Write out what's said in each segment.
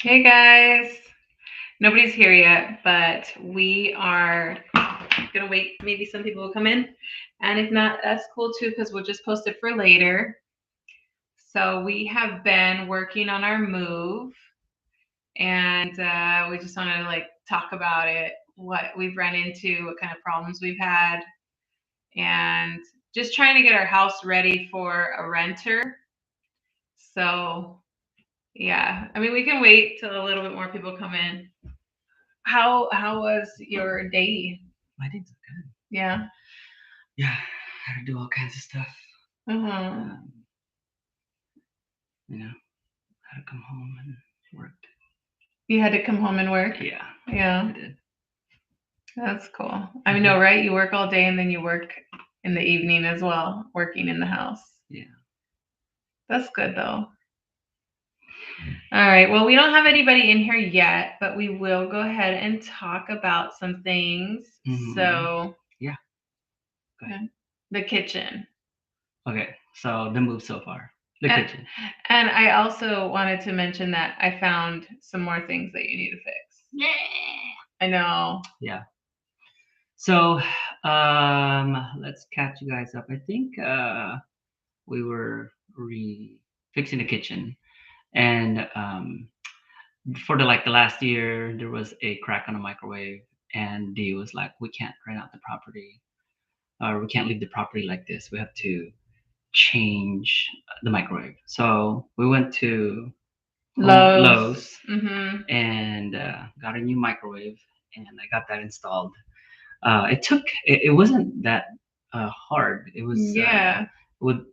Hey guys, nobody's here yet, but we are gonna wait. Maybe some people will come in, and if not, that's cool too because we'll just post it for later. So we have been working on our move, and we just wanted to talk about it, what we've run into, what kind of problems we've had, and just trying to get our house ready for a renter. So yeah, I mean we can wait till a little bit more people come in. How was your day? My day's good. Yeah. Yeah, had to do all kinds of stuff. Uh-huh. Um, you know, had to come home and worked. You had to come home and work? Yeah, Yeah. I did. That's cool. I know, right? You work all day and then you work in the evening as well, working in the house. Yeah. That's good though. All right. Well, we don't have anybody in here yet, but we will go ahead and talk about some things. Mm-hmm. So, Yeah. Go ahead. the kitchen. Okay. So the move so far, the And, kitchen. and I also wanted to mention that I found some more things that you need to fix. Yeah. I know. Yeah. So, let's catch you guys up. I think we were fixing the kitchen, and for the last year, there was a crack on the microwave, and Dee was like, "We can't rent out the property, or we can't leave the property like this. We have to change the microwave." So we went to Lowe's. Lowe's Mm-hmm. and got a new microwave, and I got that installed. It wasn't that hard. It was Yeah. with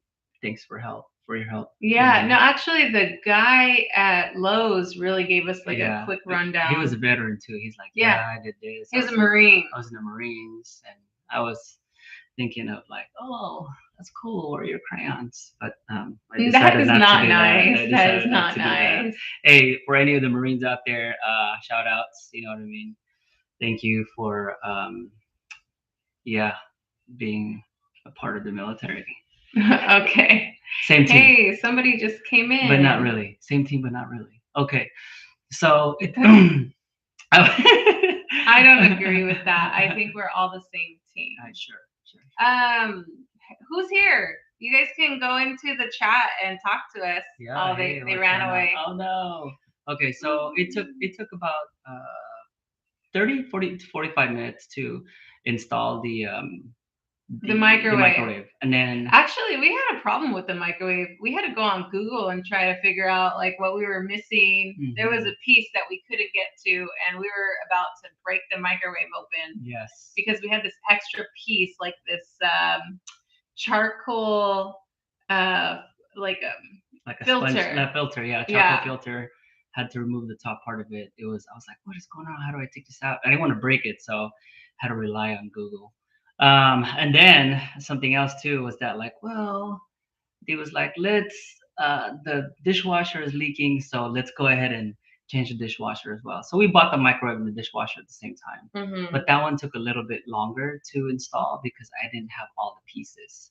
thanks for your help. Yeah. No, actually, the guy at Lowe's really gave us like a Yeah, quick he was rundown. a veteran too. He's like, Yeah. yeah, I did this. He was a Marine. I was in the Marines, and I was thinking of like, oh, that's cool. Where are your crayons? But I That decided is not to not do that. nice. I That is decided not not to do that. nice. Hey, for any of the Marines out there, shout outs. You know what I mean? Thank you for yeah, being a part of the military. Okay. Same team, Hey, somebody just came but not in. really. Same team, but not really. Okay, so it. I don't agree with that. I think we're all the same team. Sure, sure. Um, who's here? You guys can go into the chat and talk to us. Yeah. Oh, Hey, they what's ran going on? away. Oh no. Okay, so it took about 30, 40 to 45 minutes to install The the microwave. microwave, and then Actually, we had a problem with the microwave. We had to go on Google and try to figure out like what we were missing. There was a piece that we couldn't get to, and we were about to break the microwave open. yes, Because we had this extra piece, like this charcoal, uh, like like a filter. sponge, that filter, yeah, charcoal Yeah. filter. Had to remove the top part of it. I was like, what is going on? How do I take this out? I didn't want to break it, so had to rely on Google. And then something else too was that like, well, he was like, let's the dishwasher is leaking, so let's go ahead and change the dishwasher as well. So we bought the microwave and the dishwasher at the same time. But that one took a little bit longer to install because I didn't have all the pieces.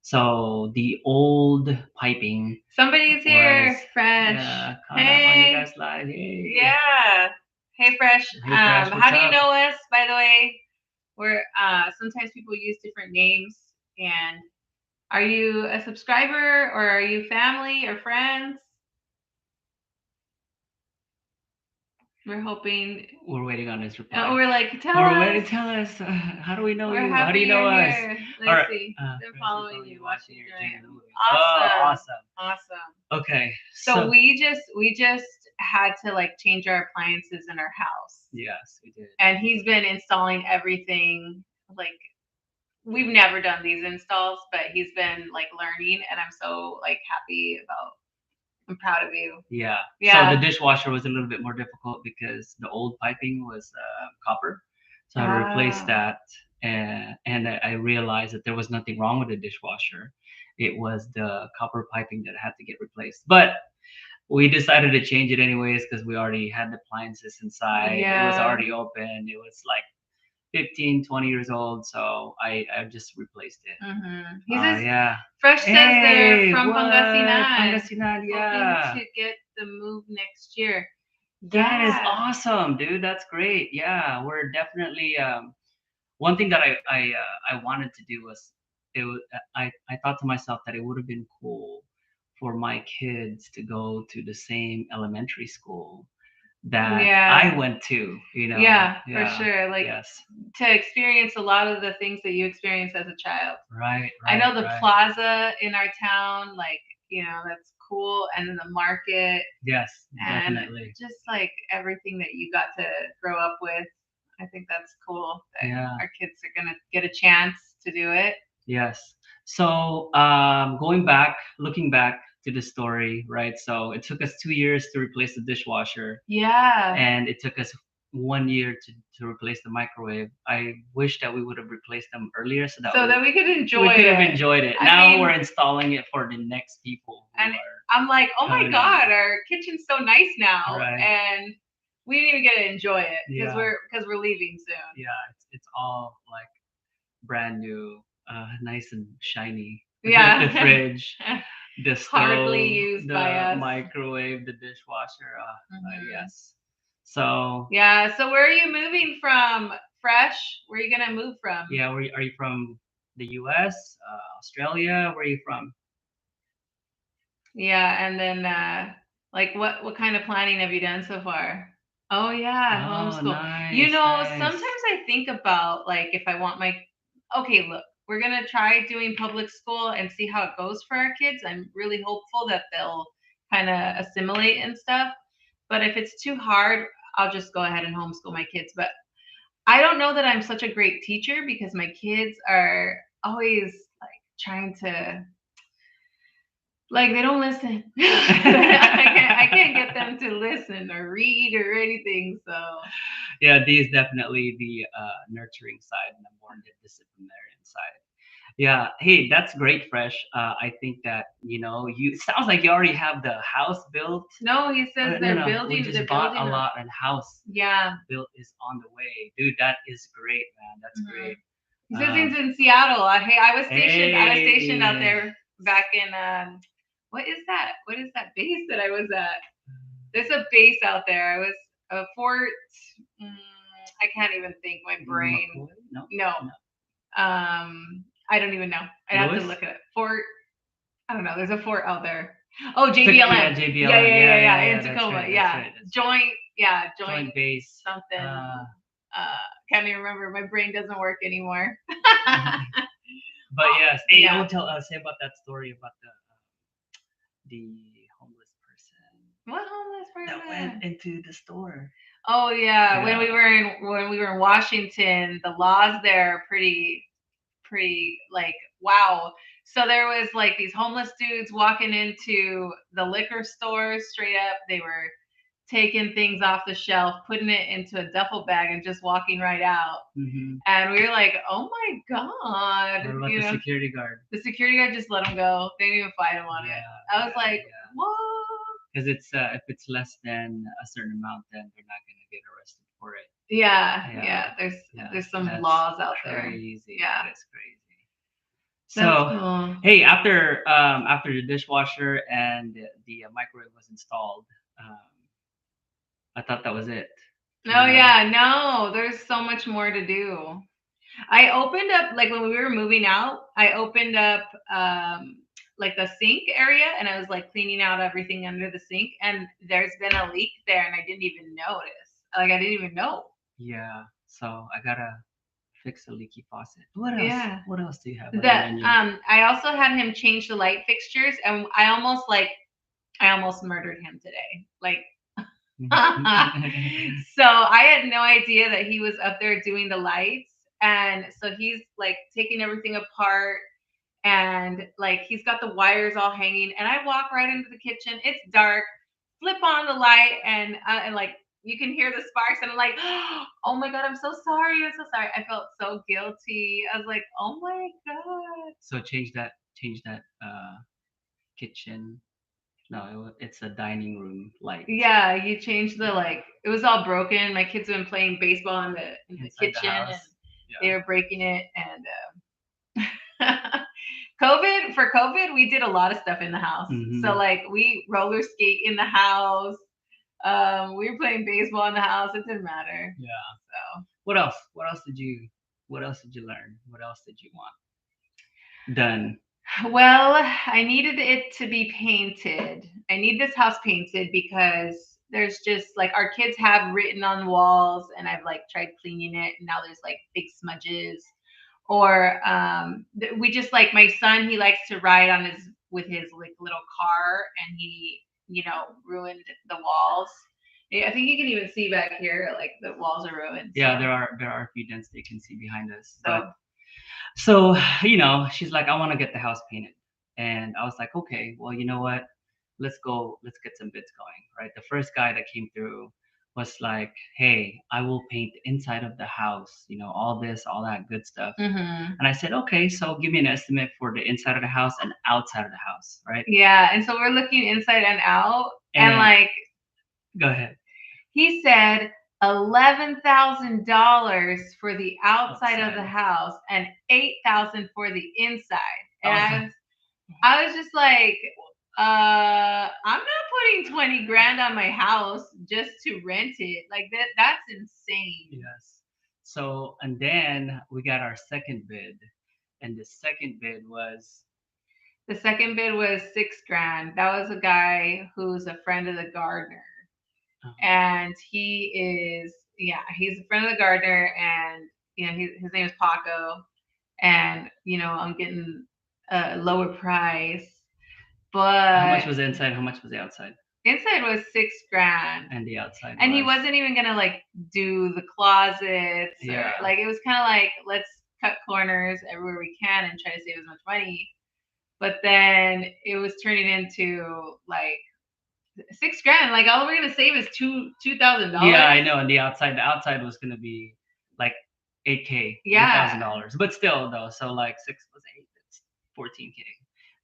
So the old piping. Somebody's here, Fresh. Yeah, caught up on you Hey. guys live. Hey. Yeah. Hey, Fresh. Hey, Fresh, what's How do you up? know us, by the way? We're sometimes people use different names. And are you a subscriber or are you family or friends? We're hoping. We're waiting on his reply. We're like, tell We're us. waiting. Tell us. How do we know We're you? How do happy you know you're us? here. All Let's right. see. Been Friends are following you, watching your your journey journey. in the movie. Awesome. Oh, awesome. Awesome. Okay. So we just had to like change our appliances in our house. Yes, we did. And he's been installing everything. Like we've never done these installs, but he's been like learning, and I'm so like happy about. I'm proud of you. Yeah. Yeah. So the dishwasher was a little bit more difficult because the old piping was copper. So I had to replace that, and I realized that there was nothing wrong with the dishwasher. It was the copper piping that had to get replaced. But we decided to change it anyways because we already had the appliances inside. It was already open. It was like 15, 20 years old. So I just replaced it. He says, Yeah. Fresh says they're from what? Pangasinan. Pangasinan, yeah. Hoping to get the move next year. That is Yeah. awesome, dude. That's great. Yeah, we're definitely one thing that I wanted to do was I thought to myself that it would have been cool for my kids to go to the same elementary school that I Yeah. went to, you know. Yeah, for Yeah. sure. Like Yes. to experience a lot of the things that you experienced as a child. Right, I right, know the right. plaza in our town, like, that's cool. And then the market Yes, and definitely. just like everything that you got to grow up with. I think that's cool that Yeah. our kids are going to get a chance to do it. Yes. So, going back, looking back to the story, right? So it took us 2 years to replace the dishwasher, Yeah. and it took us 1 year to replace the microwave. I wish that we would have replaced them earlier so that So that we could enjoy we could have it. enjoyed it. I Now mean, we're installing it for the next people who and are I'm like, oh my coming God, in. our kitchen's so nice now. Right. And we didn't even get to enjoy it because Yeah. we're leaving soon. Yeah, it's all like brand new, nice and shiny. Yeah. The fridge, the Hardly stove, used by the us. microwave, the dishwasher. Mhm. Yes. So Yeah. So where are you moving from? Fresh? Where are you gonna move from? yeah, are you from the U.S., Australia? Where are you from? Yeah, and then like what kind of planning have you done so far? Oh yeah, Oh, homeschool. nice, Sometimes nice. I think about like if I want my okay, look, we're gonna try doing public school and see how it goes for our kids. I'm really hopeful that they'll kind of assimilate and stuff. But if it's too hard, I'll just go ahead and homeschool my kids. But I don't know that I'm such a great teacher because my kids are always like trying to like they don't listen. I can't get them to listen or read or anything. So Yeah, D is definitely the nurturing side and the more disciplinarian side. Yeah, hey, that's great, Fresh. I think that you it sounds like you already have the house built. no, he says No, they're no, we building. just They're bought a building a lot, and house yeah. built is on the way, dude. That is great, man. That's Mhm. great. He says he's in Seattle. Hey, I was stationed. I was stationed out Hey, there back in what is that? What is that base that I was at? There's a base out there. I was a fort. Mm, I can't even think. My brain. McCoy? No, No. no. I don't even know. I'd have to Lewis? look at it. Fort. I don't know. There's a fort out there. Oh, JBLM. Yeah, Yeah, JBLM. yeah, yeah, Yeah, yeah. yeah, In yeah. That's Tacoma. right. That's Yeah. right. That's right. Joint. Yeah, joint Joint base. something. Uh, Can't even remember. My brain doesn't work anymore. but Oh, yes, hey, I yeah. will say about that story about the homeless person What homeless that person? went into the store. Oh yeah. When Yeah. we were in Washington, the laws there are pretty like wow. So there was like these homeless dudes walking into the liquor stores straight up. They were taking things off the shelf, putting it into a duffel bag, and just walking right out. Mm-hmm. And we were like, "Oh my god!" What about the security guard? The security guard just let him go. They didn't even fight him on it. I was like, "What?" Because if it's less than a certain amount, then they're not gonna get arrested for it. Yeah. There's some laws out there. Crazy. Yeah. That is crazy. That's So, cool. hey, after the dishwasher and the microwave was installed, um, I thought that was it. Oh yeah, no, there's so much more to do. I opened up like when we were moving out, I opened up like the sink area and I was like cleaning out everything under the sink and there's been a leak there and I didn't even notice. Like I didn't even know. Yeah. So I gotta fix a leaky faucet. What else? Yeah. What else do you have on your That menu? I also had him change the light fixtures and I almost murdered him today. Like so I had no idea that he was up there doing the lights. And so he's like taking everything apart and like he's got the wires all hanging. And I walk right into the kitchen. It's dark, flip on the light, and like you can hear the sparks. And I'm like, oh my God, I'm so sorry. I'm so sorry. I felt so guilty. I was like, oh my God. So change that kitchen. No, it's a dining room light. Yeah, you changed the like. It was all broken. My kids have been playing baseball in the Inside the kitchen, and house. they were breaking it. And COVID, we did a lot of stuff in the house. Mhm. So like we roller skate in the house. We were playing baseball in the house. It didn't matter. Yeah. So What else? What else did you learn? What else did you want done? well, I needed it to be painted. I need this house painted because there's just like our kids have written on walls and I've like tried cleaning it and now there's like big smudges. Or we just like my son, he likes to ride on his with his like little car and he, ruined the walls. Yeah, I think you can even see back here, like the walls are ruined. Yeah, So, there are a few dents that you can see behind us. But so so, she's like, I want to get the house painted. And I was like, okay, well, you know what? Let's get some bids going, right? The first guy that came through was like, hey, I will paint the inside of the house, all this, all that good stuff. mhm. And I said, okay, so give me an estimate for the inside of the house and outside of the house, right? Yeah, and so we're looking inside and out, and And like go ahead. he said, $11,000 for the outside of the Outside. house and 8,000 for the inside. I And was I like, was, I was just like, I'm not putting 20 grand on my house just to rent it. Like that's insane. yes. So, and then we got our second bid, and the second bid was The second bid was 6 grand. That was a guy who's a friend of the gardener. And he's a friend of the gardener, and his name is Paco, and I'm getting a lower price, how much but was the inside? How much was the outside? inside was 6 grand, And the outside and he was wasn't even gonna like do the closets, Yeah. or like it was kind of like let's cut corners everywhere we can and try to save as much money, but then it was turning into like 6 grand. Like all we're gonna save is $2,000. Yeah, I know. And the outside was gonna be like 8K, Yeah. $8,000. But still though, so like 6 plus 8, that's 14K.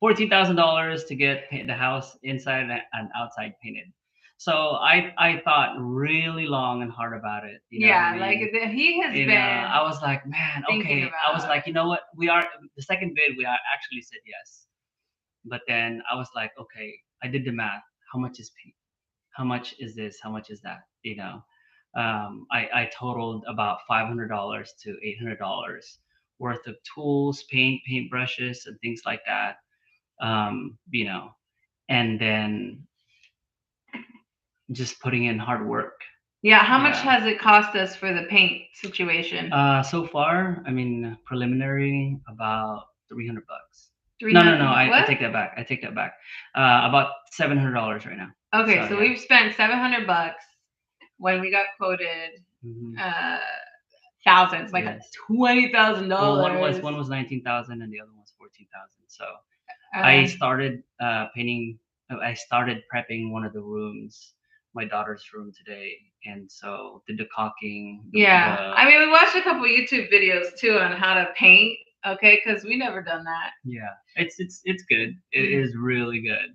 $14,000 to get the house inside and outside painted. So I thought really long and hard about it. You know what I Yeah, like mean? he has You know, been I was like, man, thinking okay. I was about. like, you know what? We are the second bid. We actually said yes, but then I was like, okay. I did the math. How much is paint? How much is this? How much is that? I totaled about $500 to $800 worth of tools, paint brushes, and things like that. Um, you know, and then just putting in hard work. Yeah, how much Yeah. has it cost us for the paint situation? So far, I mean, preliminary about $300. Three No, hundred. I What? take that back. I take that back. About $700 right now. Okay, so yeah. we've spent $700 when we got quoted Mhm. thousands, like Yes. $20,000. Well, one was 19,000 and the other one was 14,000. So I Uh, started painting. I started prepping one of the rooms, my daughter's room today, and so did the caulking. yeah, I mean, we watched a couple YouTube videos too on how to paint. Okay, because we never done that. Yeah, it's good. It Mm. is really good.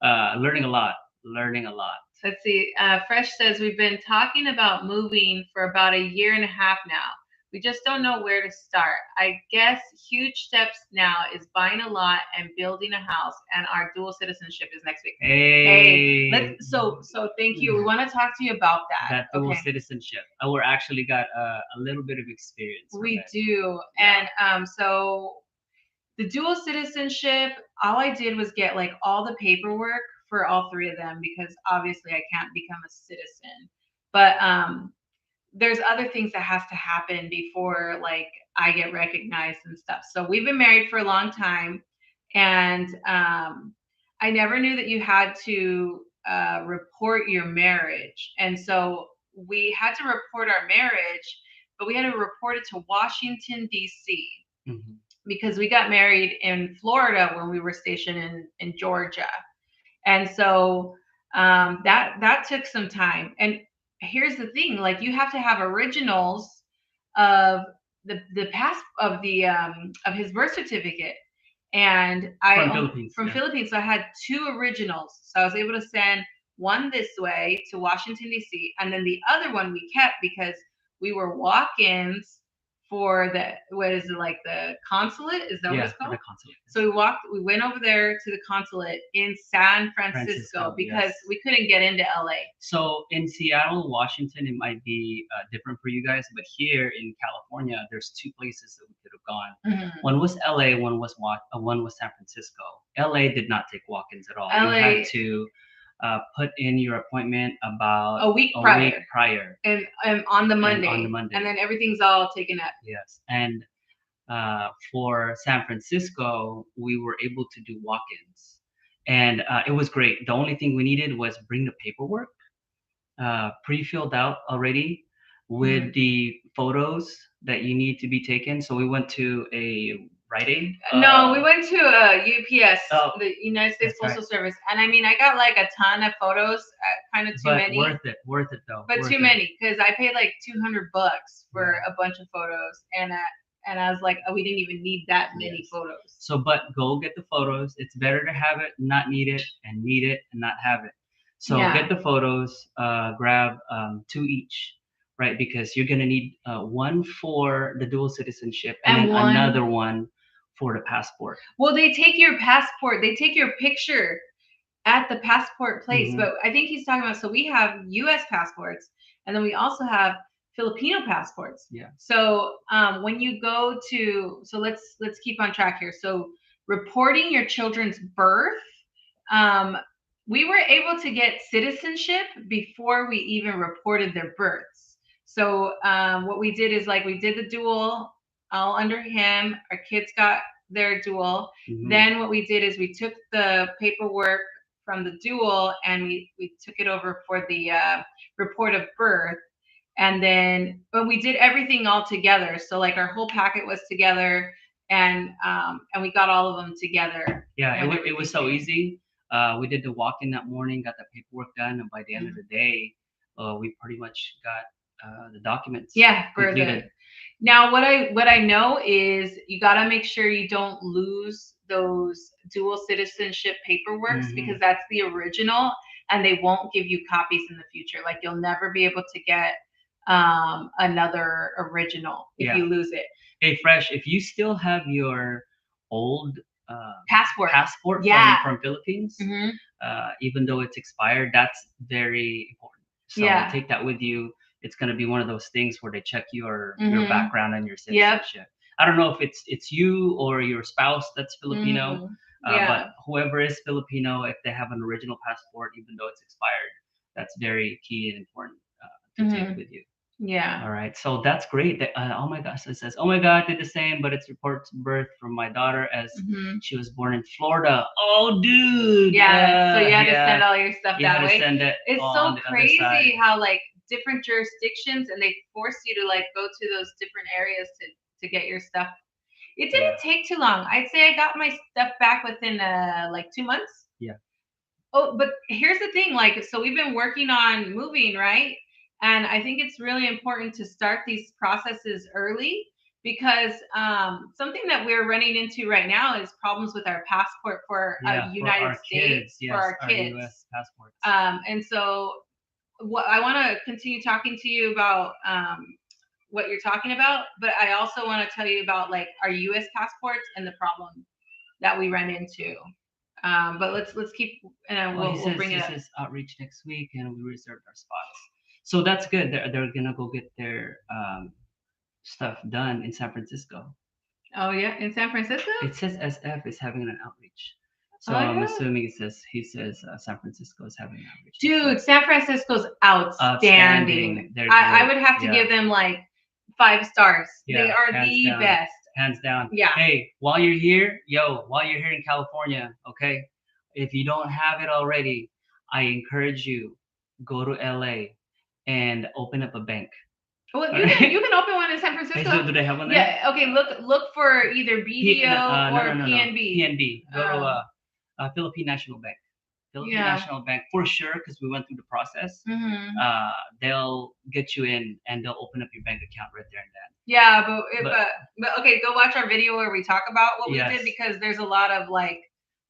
Learning a lot. Learning a lot. Let's see. Fresh says we've been talking about moving for about a year and a half now. We just don't know where to start. I guess huge steps now is buying a lot and building a house, and our dual citizenship is next week. Hey, So thank you. We want to talk to you about that. that dual Okay. citizenship. We're actually got a little bit of experience. from We it. do, Yeah. and so the dual citizenship, all I did was get like all the paperwork for all three of them because obviously I can't become a citizen. But there's other things that has to happen before like I get recognized and stuff. So we've been married for a long time, and I never knew that you had to report your marriage, and so we had to report our marriage, but we had to report it to Washington D.C. Mhm. because we got married in Florida when we were stationed in Georgia, and so that took some time. And here's the thing: like you have to have originals of the past of his birth certificate, and from Yeah. Philippines. So I had two originals, so I was able to send one this way to Washington D.C. and then the other one we kept because we were walk-ins for the consulate? Is that what Yeah, it's for called? the consulate. So we went over there to the consulate in San Francisco because yes. we couldn't get into LA. So in Seattle, Washington, it might be different for you guys, but here in California, there's two places that we could have gone. Mhm. One was LA, one was San Francisco. LA did not take walk-ins at all. You LA had to put in your appointment about a week prior. and on the Monday. on the Monday. And then everything's all taken up. Yes, and for San Francisco, we were able to do walk-ins, and it was great. The only thing we needed was bring the paperwork pre-filled out already with Mhm. the photos that you need to be taken. So we went to a Rite Aid. No, we went to UPS, Oh, the United States that's Postal Service, and I mean, I got like a ton of photos, kind of too but many, worth it though. but worth too it. many because I paid like $200 for Yeah. a bunch of photos, and I was like, oh, we didn't even need that many Yes. photos. So, but go get the photos. It's better to have it, not need it, and need it and not have it. So Yeah. get the photos. Grab 2 each, right? Because you're gonna need one for the dual citizenship and then another one for the passport. Well, they take your passport. They take your picture at the passport place. Mhm. But I think he's talking about, so we have U.S. passports, and then we also have Filipino passports. Yeah. So when you go to, so let's keep on track here. So reporting your children's birth, we were able to get citizenship before we even reported their births. So what we did is like we did the dual all under him. Our kids got their dual. Mhm. Then what we did is we took the paperwork from the dual and we took it over for the report of birth. And then, but we did everything all together. So like our whole packet was together, and we got all of them together. Yeah, it was so easy. We did the walk-in that morning, got the paperwork done, and by the end of the day, we pretty much got the documents. Yeah, for completed. Now, what I know is you got to make sure you don't lose those dual citizenship paperworks Mhm. because that's the original, and they won't give you copies in the future. Like you'll never be able to get another original if you lose it. Hey, Fresh, if you still have your old passport from Philippines, Mhm. even though it's expired, that's very important. So take that with you. It's going to be one of those things where they check your background and your citizenship. I don't know if it's you or your spouse that's Filipino, but whoever is Filipino, if they have an original passport, even though it's expired, that's very key and important to take with you. Yeah. All right. So that's great. Oh my gosh. It says, oh my God, I did the same, but it's reports birth from my daughter as she was born in Florida. Oh, dude. Yeah. So you had to send all your stuff that way. Send it it's so crazy how like different jurisdictions and they force you to like go to those different areas to get your stuff. It didn't take too long. I'd say I got my stuff back within like 2 months. Yeah. Oh, but here's the thing. Like, so we've been working on moving, right? And I think it's really important to start these processes early because something that we're running into right now is problems with our passport for United States, for our kids. US passports. And so what I want to continue talking to you about what you're talking about, but I also want to tell you about like our US passports and the problem that we run into. But let's keep and we'll bring it up. He says outreach next week and we reserved our spots. So that's good. They're gonna go get their stuff done in San Francisco. Oh yeah, in San Francisco. It says SF is having an outreach. So I'm assuming he says San Francisco is having an outreach. Dude, San Francisco's outstanding. I would have to give them like 5 stars. Yeah, they are the best. Hands down. Yeah. Hey, while you're here in California, okay, if you don't have it already, I encourage you, go to LA and open up a bank. Well, you can open one in San Francisco. Do they have one there? Yeah. Okay. Look for either BDO or PNB. PNB. Go to Philippine National Bank. Philippine National Bank for sure, because we went through the process. They'll get you in and they'll open up your bank account right there and then. Yeah, but okay, go watch our video where we talk about what we did because there's a lot of like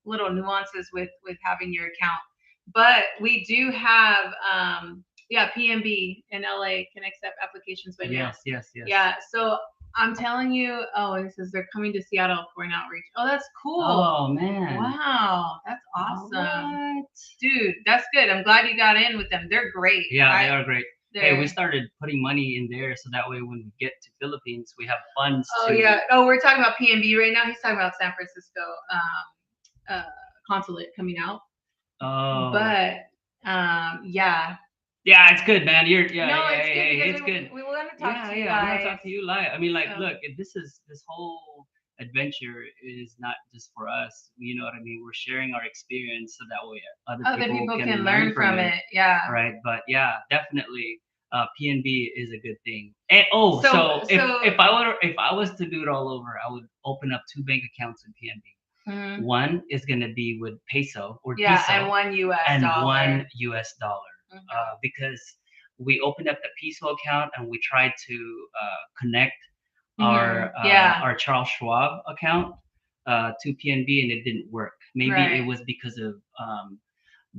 little nuances with having your account. But we do have PNB in LA can accept applications by mail. Yes. Yeah, so I'm telling you. Oh, it says they're coming to Seattle for an outreach. Oh, that's cool. Oh man. Wow, that's awesome. What? Dude, that's good. I'm glad you got in with them. They're great. Yeah, they are great. Hey, we They're- started putting money in there so that way when we get to Philippines, we have funds Oh to. yeah. Oh, we're talking about PNB right now. He's talking about San Francisco consulate coming out. Oh. But yeah. Yeah, it's good, man. You're yeah, No, yeah, it's good yeah, because it's good. we want to talk Yeah, to you yeah. I'm gonna guys. talk to you live. I mean, like, So- look, this whole adventure is not just for us. You know what I mean? We're sharing our experience so that way Other people can learn from it. Yeah. Right, but yeah, definitely. PNB is a good thing. And so if I was to do it all over, I would open up 2 bank accounts with PNB. Mhm. One is gonna be with peso or Yeah, peso and one US and dollar. one US dollar. Mhm. Because we opened up the peso account and we tried to connect Mhm. Yeah. our Charles Schwab account to PNB and it didn't work. Maybe Right. it was because of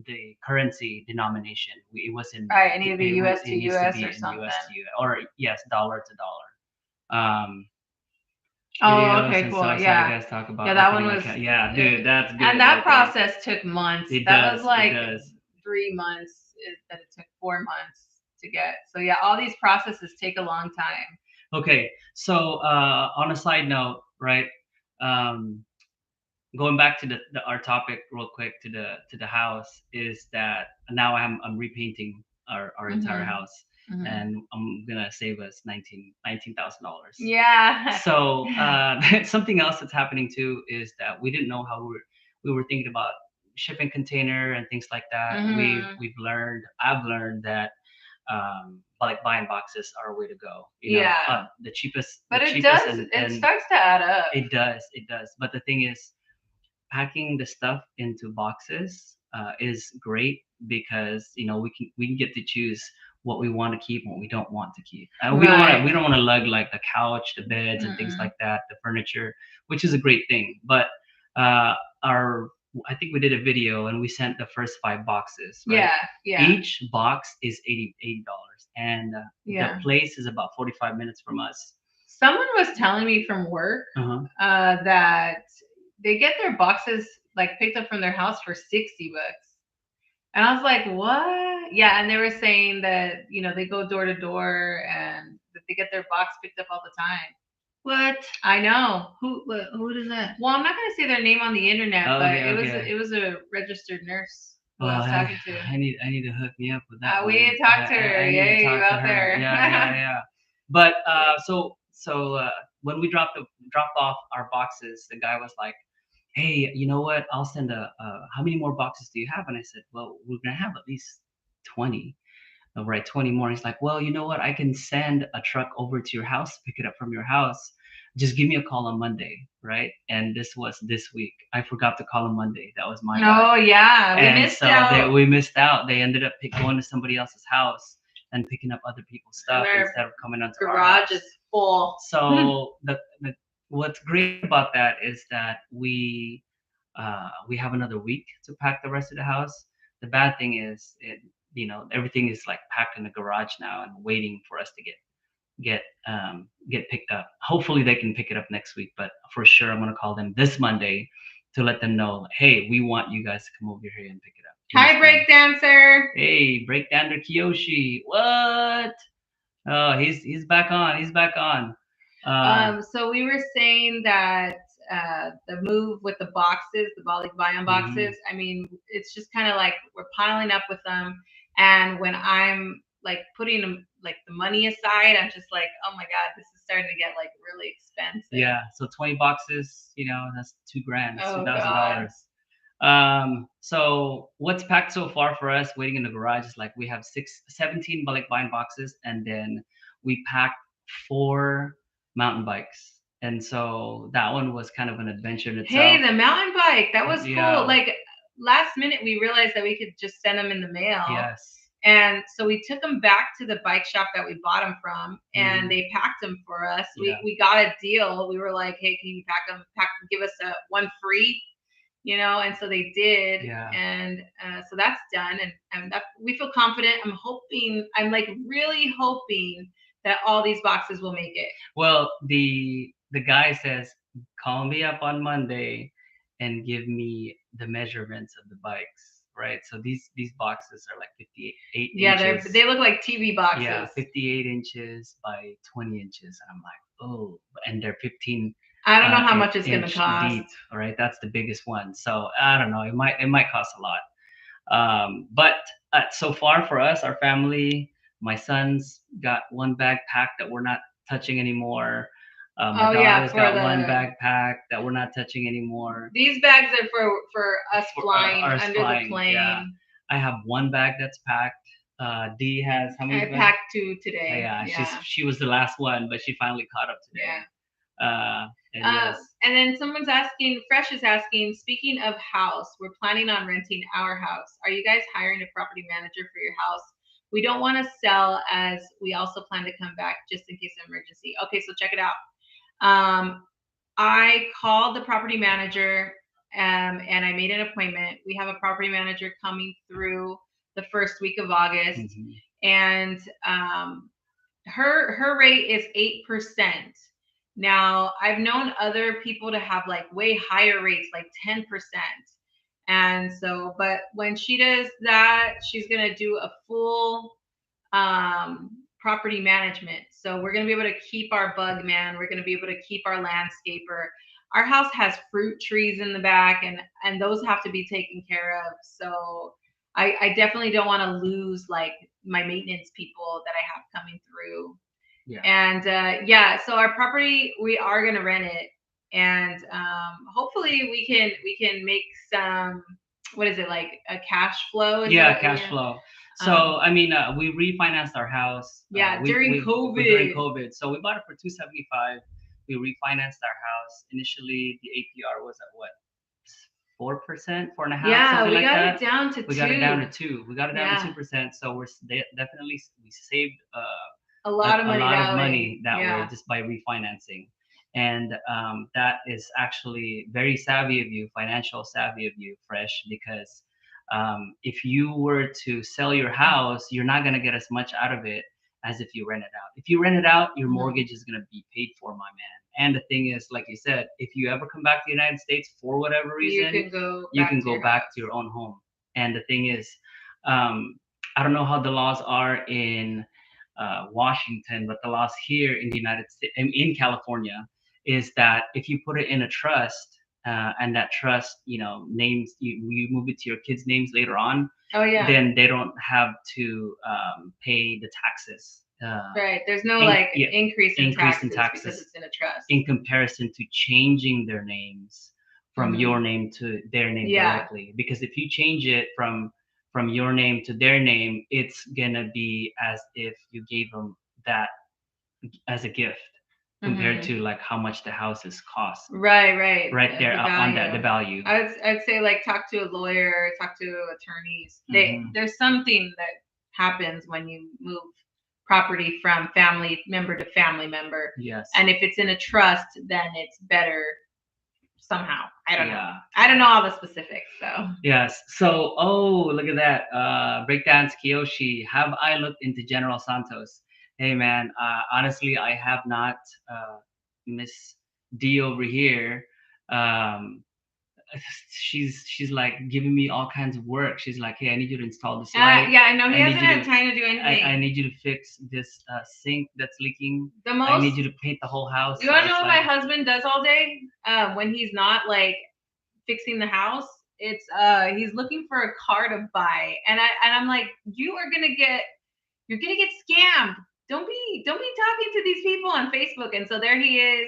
the currency denomination. It wasn't Right, it needed to be it US was- to it needs US be or in something. US to US, or yes, dollar to dollar. Oh, Videos okay, and cool. stuff, so Yeah. you guys talk about Yeah, that one opening was. account. Yeah, dude, that's good. And that right there. process took months. It That does, was it like does. 3 months. That it took 4 months to get. So yeah, all these processes take a long time. Okay, so on a side note, right? Um, going back to our topic real quick to the house is that now I'm repainting our entire Mhm. house Mhm. and I'm gonna save us $19,000. Yeah. So something else that's happening too is that we didn't know how we were thinking about shipping container and things like that. Mhm. I've learned that like buying boxes are a way to go. Yeah. The cheapest. But the it cheapest does. and It starts to add up. it does. But the thing is, packing the stuff into boxes is great because we can get to choose what we want to keep and what we don't want to keep. We don't want to lug like the couch, the beds, and things Mm-mm. like that, the furniture, which is a great thing. But our I think we did a video and we sent the first 5 boxes. Right? Yeah. Each box is $80, and Yeah. the place is about 45 minutes from us. Someone was telling me from work that they get their boxes like picked up from their house for $60. And I was like, what? Yeah, and they were saying that, they go door to door and that they get their box picked up all the time. What? I know. Who does that? Well, I'm not gonna say their name on the internet, but Okay. it was a registered nurse who Well, I was talking to. I need to hook me up with that. We need to talk to her. I need to Yeah, talk you to out her. there. Yeah. But so when we dropped off our boxes, the guy was like, "Hey, you know what? I'll send how many more boxes do you have?" And I said, "Well, we're gonna have at least 20." Right, 20 more. He's like, "Well, you know what? I can send a truck over to your house, pick it up from your house. Just give me a call on Monday," right? And this was this week. I forgot to call on Monday. That was my bad. Oh yeah, we And missed so out. we missed out. They ended up going to somebody else's house and picking up other people's stuff Their instead of coming onto our garage house. is full. So what's great about that is that we have another week to pack the rest of the house. The bad thing is everything is like packed in the garage now and waiting for us to get picked up. Hopefully they can pick it up next week, but for sure I'm gonna call them this Monday to let them know, hey, we want you guys to come over here and pick it up. Hi, breakdancer. Hey, breakdancer Kiyoshi. What? Oh, he's back on. He's back on. So we were saying that the move with the boxes, the balikbayan boxes, I mean, it's just kind of like we're piling up with them. And when I'm like putting them, like the money aside, I'm just like, oh my God, this is starting to get like really expensive. Yeah. So 20 boxes, that's $2,000, Oh, $2,000. So what's packed so far for us waiting in the garage is like we have 17 balikbayan boxes, and then we packed 4 mountain bikes. And so that one was kind of an adventure in itself. Hey, the mountain bike, that was Yeah. cool. Like last minute, we realized that we could just send them in the mail. Yes. And so we took them back to the bike shop that we bought them from, and they packed them for us. Yeah. We got a deal. We were like, hey, can you pack them? Give us one free, and so they did. Yeah. And so that's done. And we feel confident. I'm like really hoping that all these boxes will make it. Well, the guy says, call me up on Monday and give me the measurements of the bikes, right? So these boxes are like 58 Yeah, inches. they look like TV boxes. Yeah, 58 inches by 20 inches. And I'm like, oh, and they're 15 I don't know how much it's gonna inch cost. deep, right? That's the biggest one. So I don't know. It might cost a lot. But so far for us, our family, my son's got one backpack that we're not touching anymore. My daughter's got one backpack that we're not touching anymore. These bags are for us flying us under flying, the plane. yeah. I have one bag that's packed. Dee has how many? I packed 2 today. Yeah, she was the last one, but she finally caught up today. Yeah. And yes. And then someone's asking, Fresh is asking, speaking of house, we're planning on renting our house. Are you guys hiring a property manager for your house? We don't want to sell, as we also plan to come back just in case of emergency. Okay, so check it out. I called the property manager and I made an appointment. We have a property manager coming through the first week of August. Mm-hmm. And her rate is 8%. Now, I've known other people to have like way higher rates, like 10%. And so, but when she does that, she's going to do a full property management. So we're going to be able to keep our bug man. We're going to be able to keep our landscaper. Our house has fruit trees in the back, and those have to be taken care of. So I definitely don't want to lose like my maintenance people that I have coming through. Yeah. And so our property, we are going to rent it, and hopefully we can make some, what is it, like a cash flow? Cash flow. So I mean, we refinanced our house. During COVID. During COVID, so we bought it for $275. We refinanced our house. Initially, the APR was at what, 4%, 4.5%. Yeah, we like got that. it down to 2. We got it down to 2. We got it down to 2%. So we saved a lot of money that way just by refinancing. And that is actually very savvy of you, financial savvy of you, Fresh, because if you were to sell your house, you're not going to get as much out of it as if you rent it out. If you rent it out, your mortgage is going to be paid for, my man. And the thing is, like you said, if you ever come back to the United States for whatever reason, you can go back to your own home. And the thing is, I don't know how the laws are in Washington, but the laws here in the United States, in California, is that if you put it in a trust, and that trust, names you move it to your kids' names later on. Oh yeah. Then they don't have to pay the taxes. Right. There's no increase in taxes because it's in a trust. In comparison to changing their names from your name to their name directly, because if you change it from your name to their name, it's gonna be as if you gave them that as a gift, compared to like how much the houses cost. Right there on that, the value. I'd say like talk to a lawyer, talk to attorneys. There's something that happens when you move property from family member to family member. Yes. And if it's in a trust, then it's better somehow. I don't know. I don't know all the specifics, so. Yes. So, look at that. Breakdance Kiyoshi. Have I looked into General Santos? Hey man, honestly, I have not. Miss D over here, she's like giving me all kinds of work. She's like, hey, I need you to install this light. Yeah, I know he hasn't had time to do anything. I need you to fix this sink that's leaking. I need you to paint the whole house. You want to know what my husband does all day when he's not like fixing the house? It's he's looking for a car to buy, and I'm like, you're gonna get scammed. Don't be talking to these people on Facebook. And so there he is,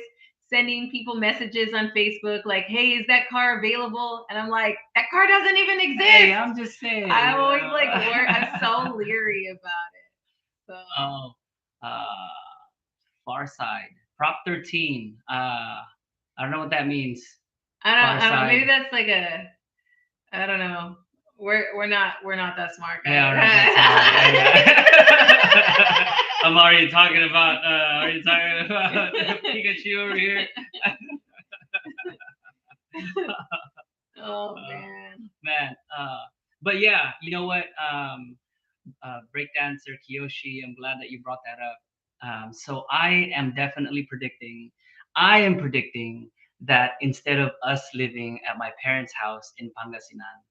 sending people messages on Facebook like, hey, is that car available? And I'm like, that car doesn't even exist. Hey, I'm just saying. I'm always like, I'm so leery about it. So. Far Side, Prop 13. I don't know what that means. I don't know. Maybe that's like I don't know. We're not that smart, guys. Yeah, we're not that smart. I'm already talking about Pikachu over here. Oh man. But yeah, you know what? Breakdancer Kiyoshi, I'm glad that you brought that up. So I am definitely predicting. I am predicting that instead of us living at my parents' house in Pangasinan,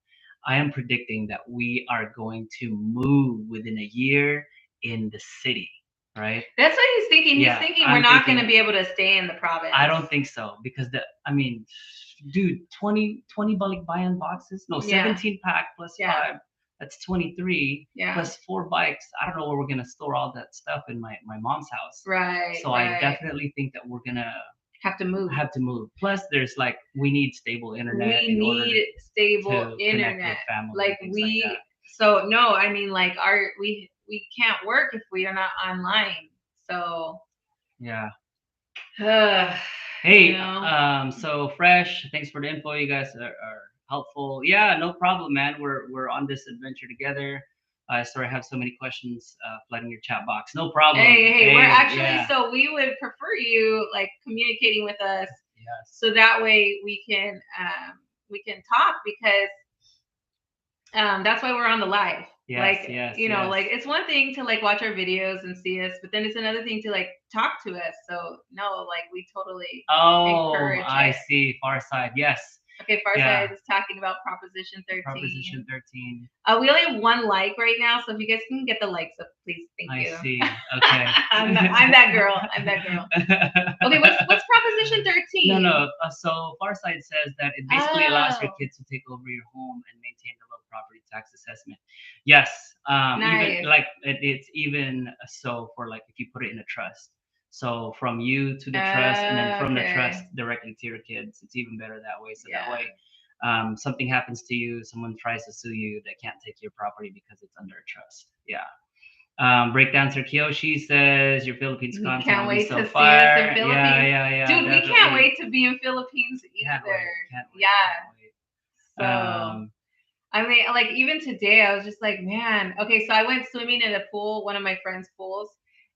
I am predicting that we are going to move within a year in the city, right? That's what he's thinking. He's Yeah, thinking we're I'm not going to thinking. be able to stay in the province. I don't think so because I mean, dude, 20 balikbayan boxes? No, Yeah. 17 pack plus Yeah. 5. That's 23 Yeah. plus 4 bikes. I don't know where we're gonna store all that stuff in my mom's house. Right. So I definitely think that we're gonna have to move. Plus, there's like we need stable internet. We need stable to internet. connect with family. Like and things like that. So no, I mean like we can't work if we are not online. So yeah. uh, Hey, you know. So Fresh, thanks for the info. You guys are helpful. Yeah, no problem, man. We're on this adventure together. I sorry, I have so many questions flooding your chat box. No problem. Hey, we're actually yeah. so we would prefer you like communicating with us. Yes. So that way we can talk because that's why we're on the live. Yes, like yes, you know, yes. like it's one thing to like watch our videos and see us, but then it's another thing to like talk to us. So no, like we totally encourage I it. see. Far side, yes. Okay, Farside is talking about Proposition 13. Proposition 13. We only have 1 like right now, so if you guys can get the likes up, please, thank you. I see. Okay. I'm that girl. I'm that girl. Okay, what's Proposition 13? No. So Farside says that it basically allows your kids to take over your home and maintain the low property tax assessment. Yes. Nice. Even like it's even so for like if you put it in a trust. So from you to the trust, and then from the trust directly to your kids. It's even better that way. So that way, something happens to you, someone tries to sue you, they can't take your property because it's under a trust. Yeah. Breakdancer Kiyoshi says your Philippines content can't wait so to far. See us in Philippines. Yeah. Dude, definitely. We can't wait to be in Philippines either. Can't wait. So I mean, like even today, I was just like, man. Okay, so I went swimming in a pool, one of my friend's pools,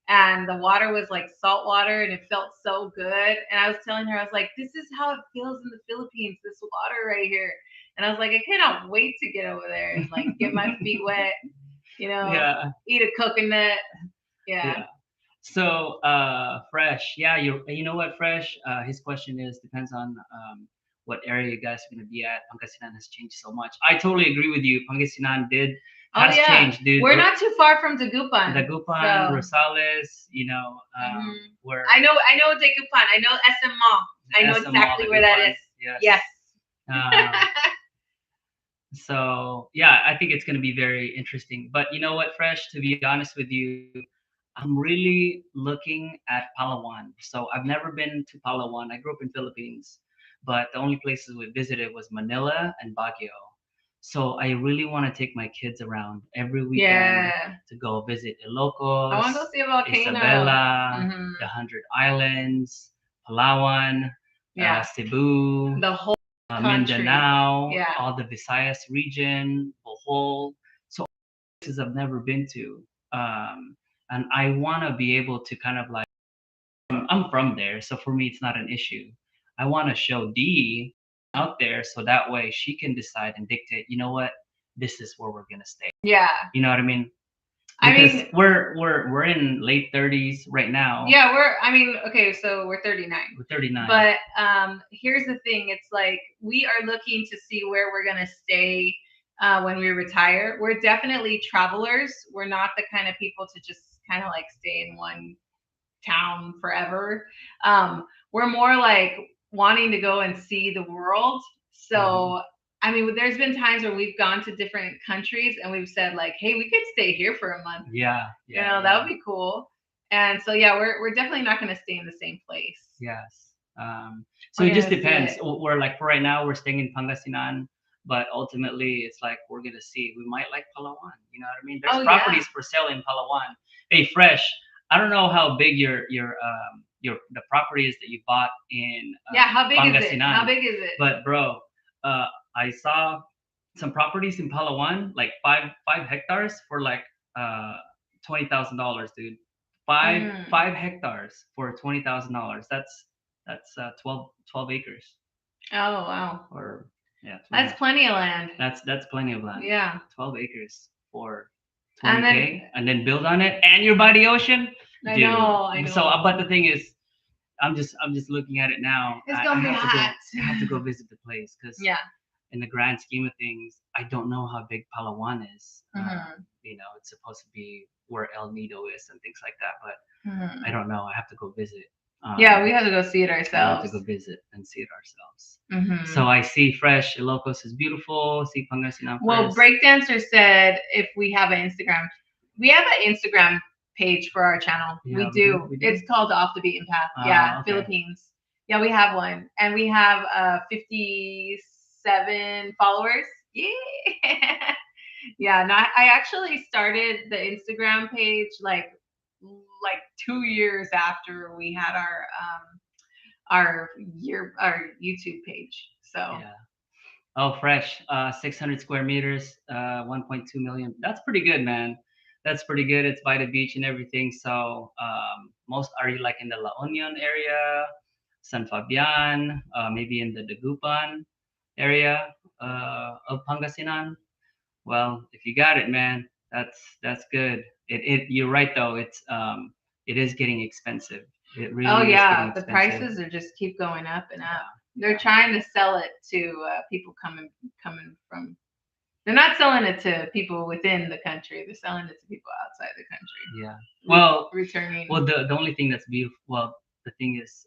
and the water was like salt water, and it felt so good. And I was telling her, I was like, this is how it feels in the Philippines, this water right here. And I was like, I cannot wait to get over there and like get my feet wet, you know, eat a coconut. Yeah. So Fresh, you know what, Fresh? His question is depends on what area you guys are gonna be at. Pangasinan has changed so much. I totally agree with you. Pangasinan has changed, dude. We're not too far from Dagupan. Rosales, you know, where I know Dagupan. I know SM Mall. I know exactly where that is. Yes. So yeah, I think it's gonna be very interesting. But you know what, Fresh? To be honest with you, I'm really looking at Palawan. So I've never been to Palawan. I grew up in Philippines, but the only places we visited was Manila and Baguio. So I really want to take my kids around every weekend to go visit Ilocos, I want to go see a volcano. Isabela, the 100 Islands, Palawan, Cebu, the whole Mindanao, all the Visayas region, Bohol. So places I've never been to. And I want to be able to kind of like, I'm from there, so for me it's not an issue. I want to show Dee out there so that way she can decide and dictate, you know what, this is where we're gonna stay. Yeah. You know what I mean? Because we're in late 30s right now. Yeah, okay, so we're 39. We're 39. But here's the thing, it's like we are looking to see where we're gonna stay when we retire. We're definitely travelers. We're not the kind of people to just kind of like stay in one town forever. We're more like wanting to go and see the world. So I mean, there's been times where we've gone to different countries and we've said like, hey, we could stay here for a month. Yeah. You know, that would be cool. And so yeah, we're definitely not going to stay in the same place. Yes. So it just depends. We're like for right now we're staying in Pangasinan, but ultimately it's like we're gonna see. We might like Palawan. You know what I mean? There's properties for sale in Palawan. Hey, Fresh. I don't know how big your the property is that you bought in how big Pangasinan. is it? How big is it? But bro, I saw some properties in Palawan, like five hectares for like $20,000, dude. Five hectares for $20,000. That's 12 acres. Oh wow. Or yeah. That's plenty of land. That's plenty of land. Yeah. 12 acres for 20K and then build on it and you're by the ocean. I Dude. know, I So, know. but the thing is, I'm just looking at it now. It's I gonna be have to hot. go. I have to go visit the place because Yeah. in the grand scheme of things, I don't know how big Palawan is. Mhm. It's supposed to be where El Nido is and things like that, but Mhm. I don't know. I have to go visit. Yeah, we have to go see it We have to ourselves. go visit and see it ourselves. Mhm. So I see Fresh Ilocos is beautiful. See Pangasinan Well, first. Breakdancer said if we have an Instagram, we have an Instagram page for our channel. Yeah, we we do. do? It's called Off the Beaten Path. Ah, Yeah, okay. Philippines. Yeah, we have one, and we have 57 followers. Yeah. Yeah. No, I actually started the Instagram page like 2 years after we had our YouTube page. So Yeah. Oh, Fresh. 600 square meters. 1.2 million. That's pretty good, man. That's pretty good. It's by the beach and everything. So, most are you like in the La Union area, San Fabian, maybe in the Dagupan area of Pangasinan? Well, if you got it, man, that's good. You're right though. It is getting expensive. It really oh is yeah, getting the expensive. prices are just keep going up and up. Yeah, They're yeah. trying to sell it to people coming from. They're not selling it to people within the country. They're selling it to people outside the country. Yeah. Well, returning. well, the only thing that's beautiful. Well, the thing is,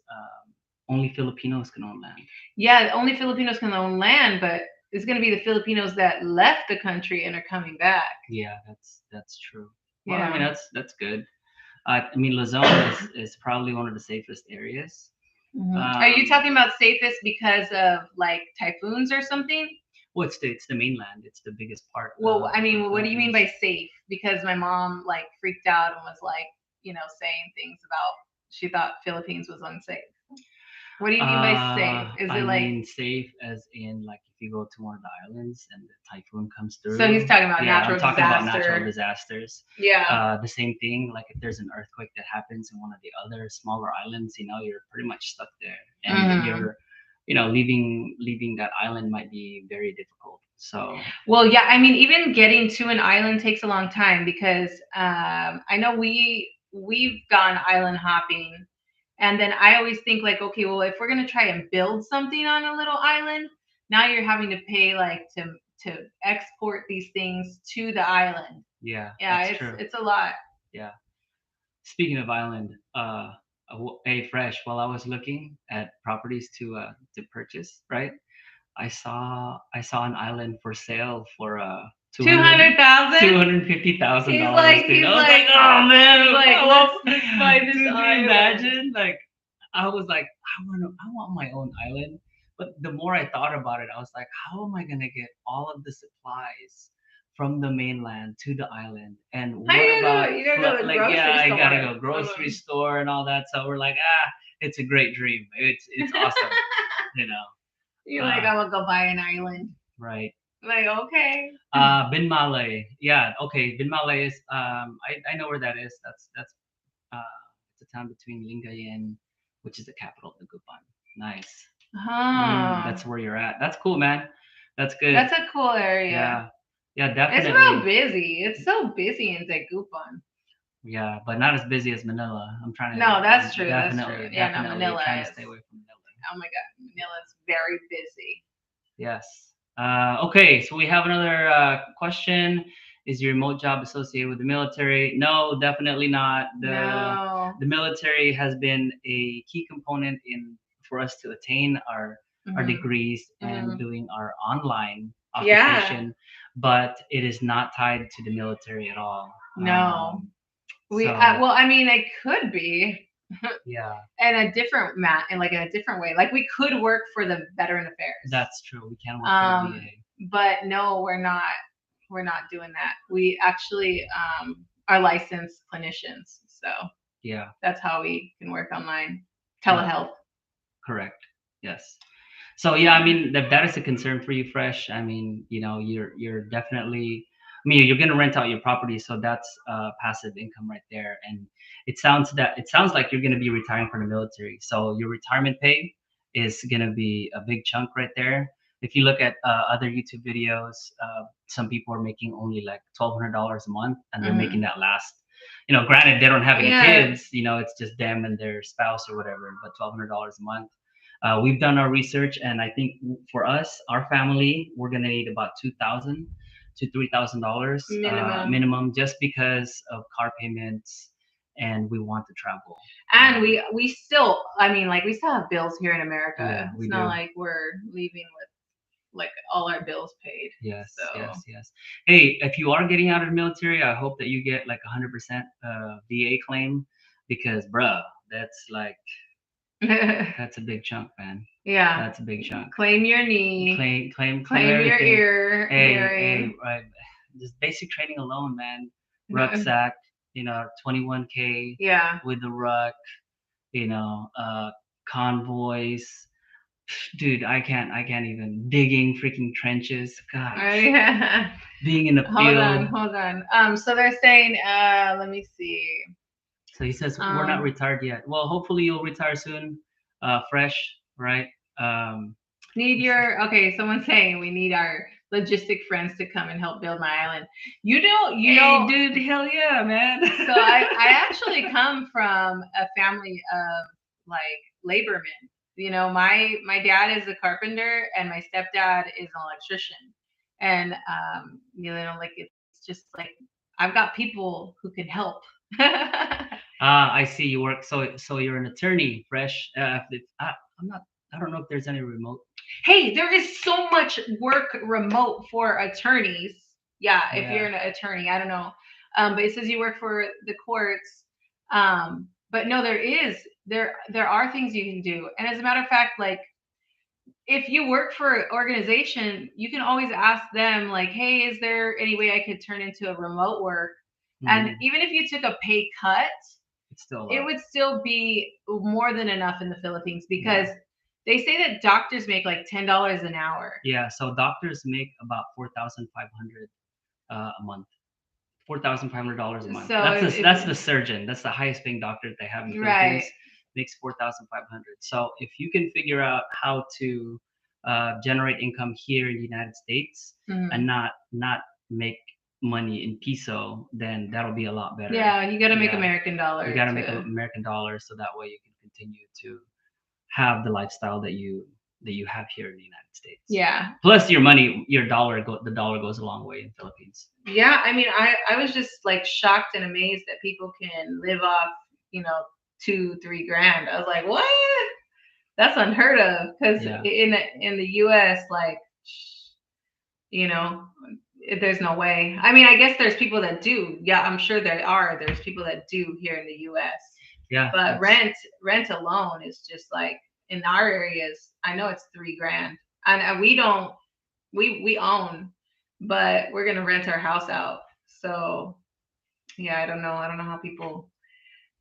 only Filipinos can own land. Yeah, only Filipinos can own land, but it's going to be the Filipinos that left the country and are coming back. Yeah, that's true. You Well, I mean know? that's good. I mean Luzon is probably one of the safest areas. Are you talking about safest because of like typhoons or something? Well, it's the mainland. It's the biggest part. Well, I mean, of what do you mean by Philippines. safe? Because my mom like freaked out and was like, saying things about she thought Philippines was unsafe. What do you mean by safe? Is I it like mean safe as in like if you go to one of the islands and the typhoon comes through. so he's talking about Yeah, natural I'm talking about disaster. natural disasters. Yeah. The same thing, like if there's an earthquake that happens in one of the other smaller islands, you're pretty much stuck there, and you're, leaving that island might be very difficult. So Well, yeah, I mean, even getting to an island takes a long time because I know we've gone island hopping, and then I always think like, okay, well, if we're gonna try and build something on a little island, now you're having to pay like to export these things to the island. yeah, Yeah, that's true. it's a lot. Yeah. Speaking of island, hey Fresh, while I was looking at properties to purchase, right? I saw an island for sale for 200,000. $250,000. He's like, dude. he's I was like, oh man, he's like, let's buy this dude, can you island. imagine? Like, I was like, I want my own island. But the more I thought about it, I was like, how am I gonna get all of the supplies from the mainland to the island? And what How you gonna about do it? You gotta go to the like, grocery yeah, I gotta store. go grocery store and all that. So we're like, it's a great dream. It's awesome, you know. You're like, I'm gonna go buy an island. Right. Like, okay. Binmalay. Yeah, okay. Binmalay is I know where that is. That's it's a town between Lingayen, which is the capital of the Dagupan. Nice. That's where you're at. That's cool, man. That's good. That's a cool area. Yeah. Yeah, It's definitely. real busy. It's so busy in Dagupan. Yeah, but not as busy as Manila. I'm trying to. No, that's true. Definitely, That's true. Yeah, no, definitely Manila trying is. to stay away from Manila. Oh my God, Manila's very busy. Yes. Okay, so we have another question. Is your remote job associated with the military? No, definitely not. No. The military has been a key component for us to attain our degrees and doing our online occupation, but it is not tied to the military at all. No. So, well, I mean, it could be. Yeah. In a different in a different way. Like we could work for the Veteran Affairs. That's true. We can work for the VA. But no, we're not doing that. We actually are licensed clinicians. So yeah, that's how we can work online. Telehealth. Correct. Yes. So yeah, I mean that is a concern for you, Fresh. I mean, you're definitely. I mean, you're gonna rent out your property, so that's passive income right there. And it sounds like you're gonna be retiring from the military. So your retirement pay is gonna be a big chunk right there. If you look at other YouTube videos, some people are making only like $1,200 a month, and they're making that last Granted, they don't have any Yeah. kids. It's just them and their spouse or whatever. But $1,200 a month. We've done our research, and I think for us, our family, we're gonna need about $2,000 to $3,000 Minimum. minimum, just because of car payments, and we want to travel. And we still, I mean, like, we still have bills here in America. Yeah, we It's not do. like we're leaving with like all our bills paid. Yes, So yes. Hey, if you are getting out of the military, I hope that you get like 100% VA claim, because, bruh, that's like that's a big chunk, man. yeah. That's a big chunk. Claim your knee. Claim Claim your everything. ear. Hey, hearing. right. Just basic training alone, man. Rucksack, 21K Yeah. with the ruck, convoys. Dude, I can't even digging freaking trenches. God, Yeah. being in the field. Hold on. So they're saying, let me see. So he says we're not retired yet. Well, hopefully you'll retire soon, fresh, right? Okay, someone's saying we need our logistic friends to come and help build my island. You Hey, know, dude, hell yeah, man. so I actually come from a family of like labormen. My dad is a carpenter and my stepdad is an electrician. And like, it's just like I've got people who can help. I see you work. So you're an attorney, fresh. I'm not. I don't know if there's any remote. Hey, there is so much work remote for attorneys. Yeah, if you're an attorney, I don't know. But it says you work for the courts. But no, there are things you can do. And as a matter of fact, like, if you work for an organization, you can always ask them, like, hey, is there any way I could turn into a remote work? And even if you took a pay cut, it would still be more than enough in the Philippines, because they say that doctors make like $10 an hour. Yeah, so doctors make about 4,500 a month. $4,500 a month. So that's the surgeon. That's the highest paying doctor that they have in the Philippines. Makes 4,500. So if you can figure out how to generate income here in the United States, and not make money in peso, then that'll be a lot better. Yeah, you got to make American dollars. You got to make American dollars, so that way you can continue to have the lifestyle that you have here in the United States. Yeah. Plus your money, the dollar goes a long way in Philippines. Yeah, I mean, I was just like shocked and amazed that people can live off, $2-3 grand. I was like, what? That's unheard of, because in the U.S., like, there's no way. I mean, I guess there's people that do. Yeah, I'm sure there are. There's people that do here in the U.S. Yeah. But rent alone is just like, in our areas, I know it's $3 grand, and we own, but we're gonna rent our house out. So yeah, I don't know how people,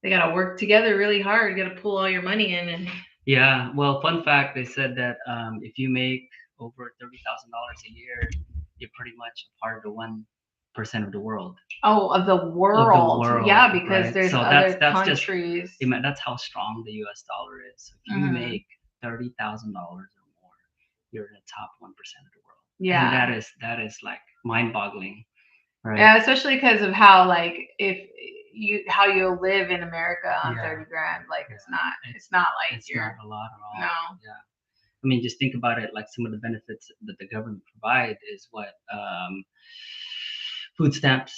they gotta work together really hard. You gotta pull all your money in. And yeah, well, fun fact, they said that if you make over $30,000 a year, you're pretty much a part of the 1% of the world. Oh, of the world. Yeah, because right? there's other countries. That's how strong the U.S. dollar is. If you make $30,000 or more, you're in the top 1% of the world. Yeah, and that is like mind-boggling, right? Yeah, especially because of how, like, how you live in America on 30 grand. Like, it's not like it's not a lot at all. No. Yeah. I mean, just think about it. Like, some of the benefits that the government provide is what food stamps.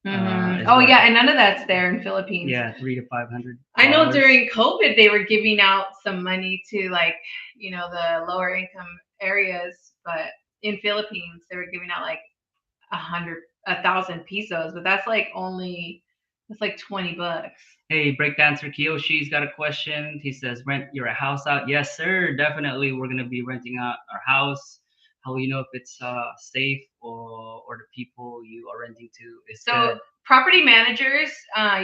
Yeah, and none of that's there in Philippines. Yeah, $300 to $500. I know during COVID they were giving out some money to, like, the lower income areas, but in Philippines they were giving out like 1,000 pesos, but that's like 20 bucks. Hey, breakdancer Kiyoshi's got a question. He says, rent your house out? Yes, sir. Definitely, we're gonna be renting out our house. How will you know if it's safe, or the people you are renting to is good? Property managers,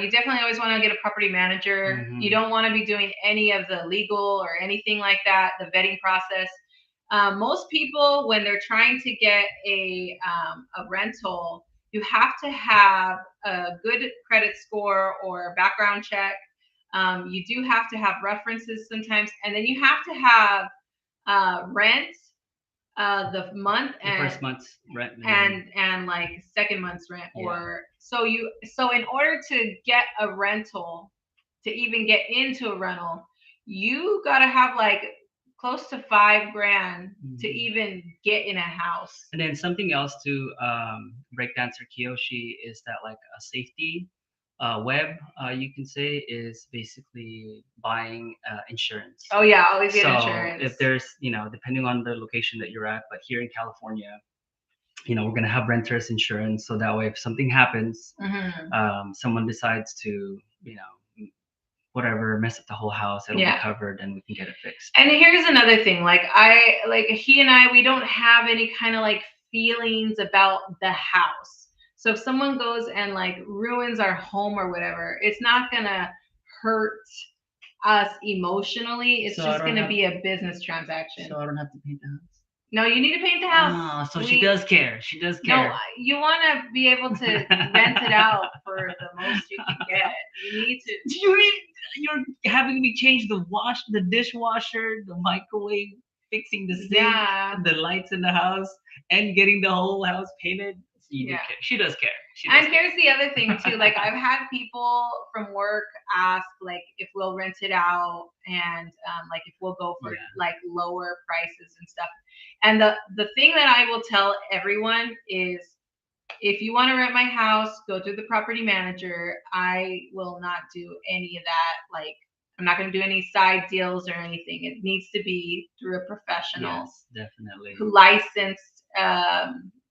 you definitely always want to get a property manager. You don't want to be doing any of the legal or anything like that, the vetting process. Most people, when they're trying to get a rental, you have to have a good credit score or a background check. You do have to have references sometimes, and then you have to have rent the month The first month's rent, and like second month's rent. Yeah. Or so in order to get a rental, to even get into a rental, you got to have like close to $5,000 to Mhm. even get in a house. And then something else to breakdancer Kiyoshi is that like a safety web, you can say, is basically buying insurance. Oh yeah, always get So insurance. if there's, depending on the location that you're at, but here in California, we're gonna have renters insurance, so that way if something happens, someone decides to, whatever, mess up the whole house, it'll be covered and we can get it fixed. And here's another thing, he and I, we don't have any kind of like feelings about the house. So if someone goes and like ruins our home or whatever, it's not gonna hurt us emotionally. It's just gonna be a business transaction. So I don't have to paint the house. No, you need to paint the house. Oh, so she does care. She does care. No, you want to be able to rent it out for the most you can get. You need to. You're having me change the dishwasher, the microwave, fixing the sink, the lights in the house, and getting the whole house painted. She does care. And here's the other thing too. Like I've had people from work ask like if we'll rent it out and like if we'll go for like lower prices and stuff. And the thing that I will tell everyone is, if you want to rent my house, go through the property manager. I will not do any of that. Like I'm not going to do any side deals or anything. It needs to be through a professional. Yes, definitely. Licensed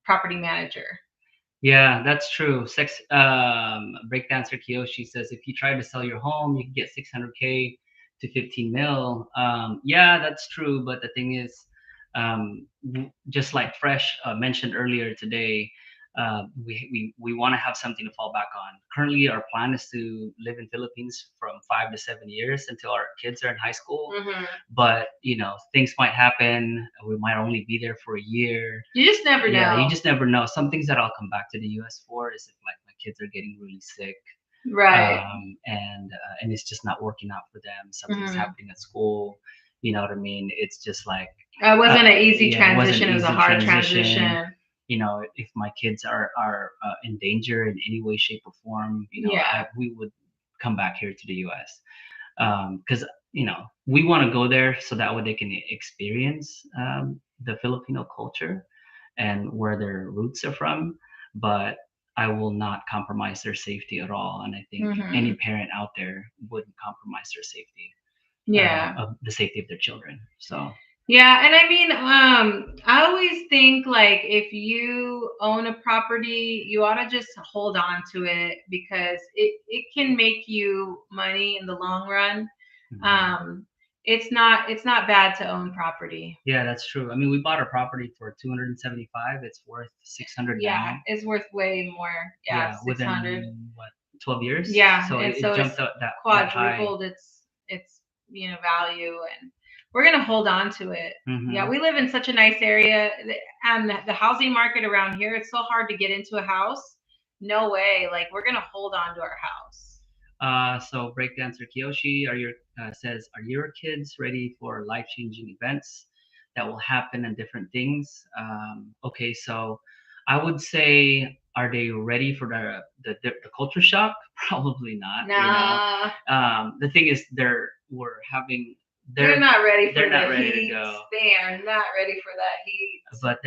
property manager. Yeah, that's true. Breakdancer Kiyoshi says if you try to sell your home, you can get 600K to 15 mil. Yeah, that's true. But the thing is, just like Fresh mentioned earlier today, we want to have something to fall back on. Currently, our plan is to live in Philippines from 5 to 7 years until our kids are in high school. But things might happen. We might only be there for a year. You just never know. Yeah, you just never know. Some things that I'll come back to the U.S. for is if like my kids are getting really sick, right? And it's just not working out for them. Something's happening at school. You know what I mean? It's just like it wasn't an easy transition. It was a hard transition. If my kids are in danger in any way, shape, or form, we would come back here to the U.S. Because we want to go there so that way they can experience the Filipino culture and where their roots are from. But I will not compromise their safety at all, and I think any parent out there wouldn't compromise their safety. Of the safety of their children. So. Yeah, and I mean, I always think like if you own a property, you ought to just hold on to it because it can make you money in the long run. It's not bad to own property. Yeah, that's true. I mean, we bought a property for 275. It's worth 600 now. It's worth way more. Yeah, 600. Within what, 12 years? Yeah, so it jumped up that quadrupled its value, and we're gonna hold on to it. Yeah, we live in such a nice area, and the housing market around here, it's so hard to get into a house. No way. Like we're gonna hold on to our house. So Breakdancer Kiyoshi says, are your kids ready for life-changing events that will happen and different things? Okay, so I would say, are they ready for the culture shock? Probably not. Nah. The thing is, they're not ready for they're not the ready heat. To go. They are not ready for that heat. But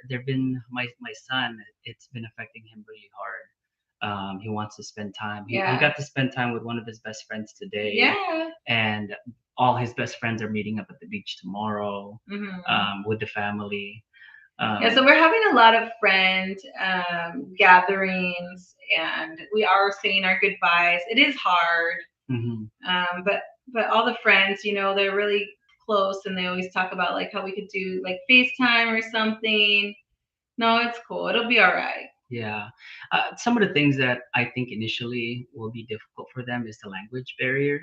they've been my son. It's been affecting him really hard. He wants to spend time. He got to spend time with one of his best friends today. Yeah. And all his best friends are meeting up at the beach tomorrow with the family. So we're having a lot of friend gatherings, and we are saying our goodbyes. It is hard, but all the friends, they're really close, and they always talk about like how we could do like FaceTime or something. No, it's cool. It'll be all right. Yeah. Some of the things that I think initially will be difficult for them is the language barrier.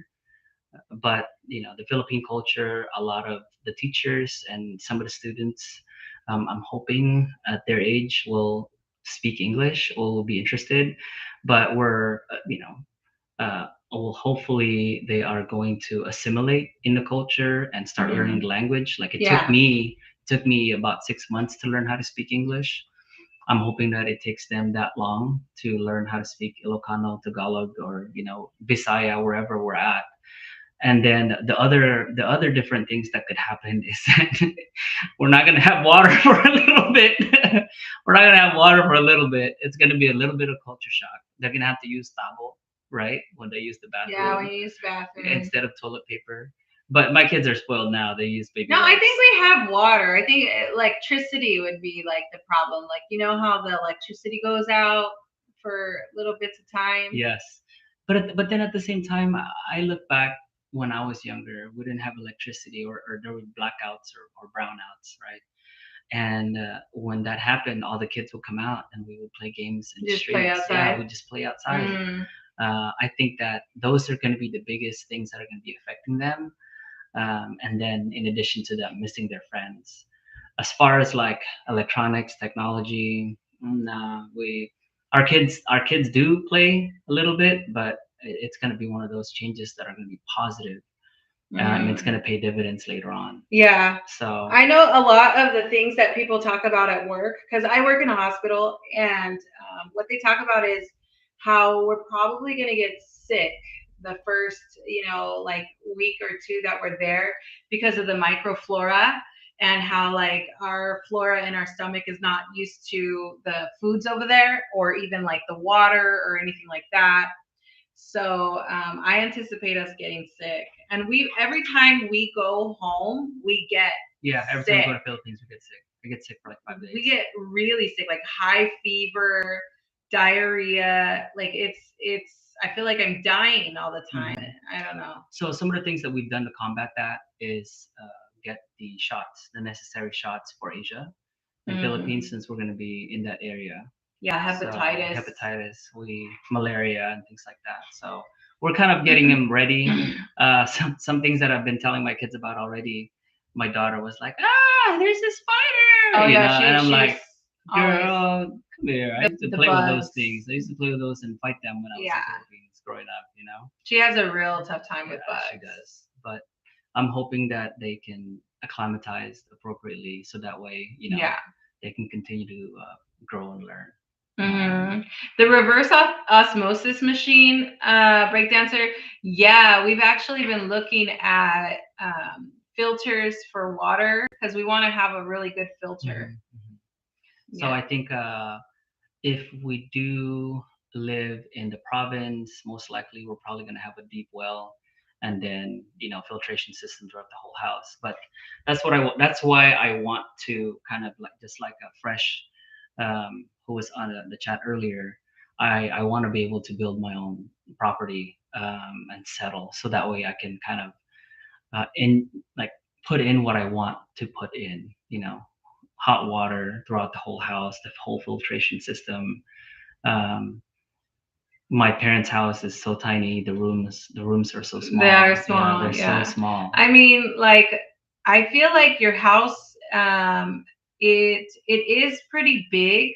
But the Philippine culture, a lot of the teachers and some of the students, I'm hoping at their age will speak English or will be interested. But we're hopefully they are going to assimilate in the culture and start learning the language. Like it took me took me about 6 months to learn how to speak English. I'm hoping that it takes them that long to learn how to speak Ilocano, Tagalog, or Bisaya, wherever we're at. And then the other different things that could happen is that we're not gonna have water for a little bit. We're not gonna have water for a little bit. It's gonna be a little bit of culture shock. They're gonna have to use tabo, right, when they use the Yeah, when bathroom you use the bathroom. instead of toilet paper. But my kids are spoiled now. They use baby No, I wipes. think we have water. I think electricity would be like the problem. Like, you know how the electricity goes out for little bits of time? Yes, but then at the same time, I look back when I was younger. We didn't have electricity, or there were blackouts or brownouts, right? And when that happened, all the kids would come out and we would play games in the Just play streets. Yeah, outside. we just play outside. Mm. I think that those are going to be the biggest things that are going to be affecting them. And then, in addition to that, missing their friends. As far as like electronics, technology, nah, our kids do play a little bit, but it's going to be one of those changes that are going to be positive, and it's going to pay dividends later on. Yeah. So I know a lot of the things that people talk about at work, because I work in a hospital, and what they talk about is how we're probably going to get sick the first, like week or two that we're there because of the microflora, and how like our flora in our stomach is not used to the foods over there, or even like the water or anything like that. So I anticipate us getting sick, and every time we go home, we get yeah, every time we go to Philippines, we get sick. We get sick for like 5 days. We get really sick, like high fever, diarrhea. Like it's. I feel like I'm dying all the time. I don't know. So some of the things that we've done to combat that is get the shots, the necessary shots for Asia and Philippines, since we're going to be in that area. Yeah, hepatitis. So, malaria, and things like that. So we're kind of getting them ready. Some things that I've been telling my kids about already. My daughter was like, there's a spider. Oh yeah, and I'm like, always. girl, come here. I used to The play with those bugs. things. I used to play with those and fight them when I was in Yeah. the Philippines growing up. She has a real tough time with Yeah, bugs. she does. But I'm hoping that they can acclimatize appropriately, so that way, Yeah. they can continue to grow and learn. The reverse osmosis machine, breakdancer. Yeah, we've actually been looking at filters for water, because we want to have a really good filter. So I think if we do live in the province, most likely we're probably going to have a deep well, and then filtration system throughout the whole house. But that's why I want to kind of like, just like a fresh, who was on the chat earlier. I want to be able to build my own property, and settle, so that way I can kind of in like put in what I want to put in. Hot water throughout the whole house, the whole filtration system. Um, my parents' house is so tiny. The rooms are so small. They are small. They're so small. I mean, like, I feel like your house, it is pretty big,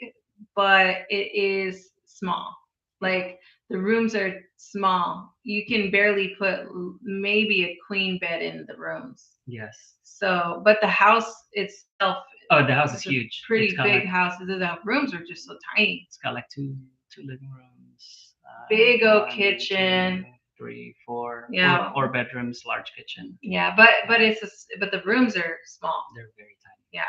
but it is small. Like, the rooms are small. You can barely put maybe a queen bed in the rooms. Yes. So, but the house itself. Oh, the house is huge. Pretty big house. The rooms are just so tiny. It's got like two living rooms. Big old kitchen. 2, 3, 4. Yeah. 4 bedrooms, large kitchen. Yeah, but but the rooms are small. They're very tiny. Yeah.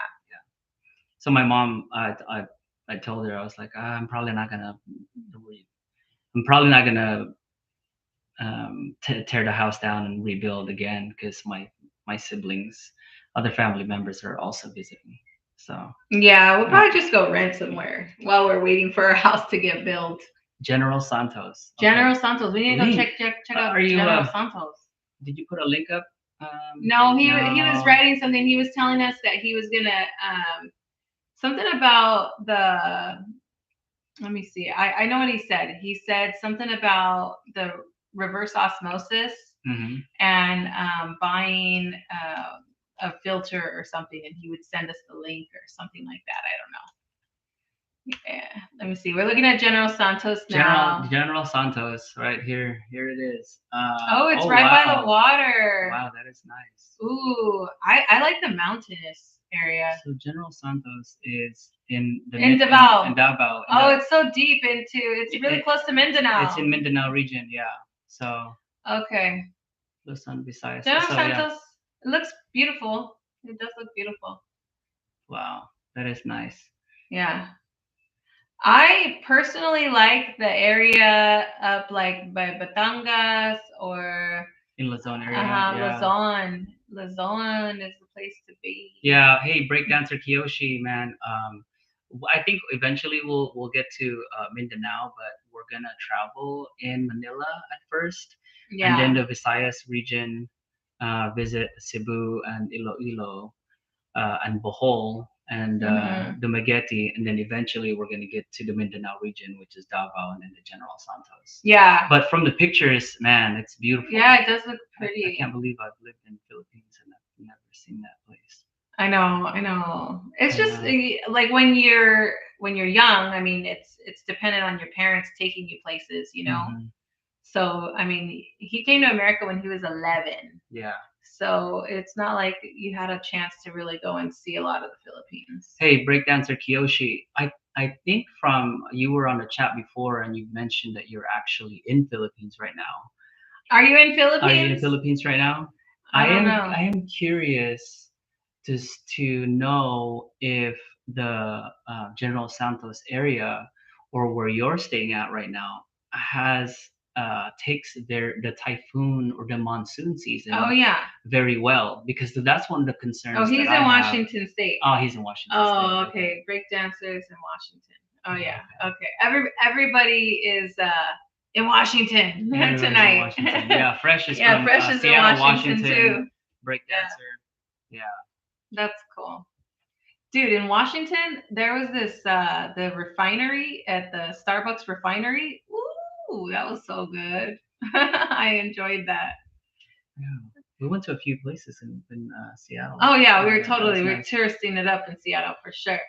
So my mom, I told her, I was like, I'm probably not gonna tear the house down and rebuild again, because my siblings, other family members are also visiting. So yeah, we'll probably just go rent somewhere while we're waiting for our house to get built. General Santos. Okay. General Santos. We need to go check out General Santos. Did you put a link up? No, he was writing something. He was telling us that he was gonna something about the. Let me see. I know what he said. He said something about the reverse osmosis, and buying a filter or something, and he would send us the link or something like that. I don't know. Yeah. Let me see. We're looking at General Santos now. General Santos, right here. Here it is. Oh, it's Oh right by the wow, water. wow, that is nice. Ooh, I like the mountainous area. So General Santos is in the In Davao. in Davao. Oh, it's so deep into. It's really close to Mindanao. It's in Mindanao region, yeah. So Okay. Luzon, Visayas. General So Santos. It looks beautiful. It does look beautiful. Wow, that is nice. Yeah. I personally like the area up like by Batangas or in Luzon area. Yeah. Luzon is the place to be. Yeah. Hey, breakdancer Kiyoshi, man. I think eventually we'll get to Mindanao, but we're gonna travel in Manila at first, and then the Visayas region, visit Cebu and Iloilo, and Bohol and Dumaguete, and then eventually we're gonna get to the Mindanao region, which is Davao and then the General Santos. Yeah. But from the pictures, man, it's beautiful. Yeah, it does look pretty. I can't believe I've lived in the Philippines and I've never seen that place. I know. It's just like when you're young. I mean, it's dependent on your parents taking you places, you know. Mhm. So I mean, he came to America when he was 11. Yeah. So it's not like you had a chance to really go and see a lot of the Philippines. Hey, breakdancer Kiyoshi, I think from you were on the chat before and you mentioned that you're actually in Philippines right now. Are you in Philippines? Are you in Philippines right now? I don't know. I am curious to know if the General Santos area or where you're staying at right now has takes the typhoon or the monsoon season. Oh yeah. Very well, because that's one of the concerns. Oh, he's in Washington State. Oh, he's in Washington State. Oh, okay. Breakdancers in Washington. Oh yeah. Okay. Everybody is in Washington tonight. In Washington. Yeah, Fresh is from Fresh is Seattle, in Washington too. Breakdancer. Yeah. That's cool. Dude, in Washington, there was this the refinery at the Starbucks refinery. Ooh, that was so good. I enjoyed that. Yeah. We went to a few places in Seattle. Oh yeah, we were touristing it up in Seattle for sure.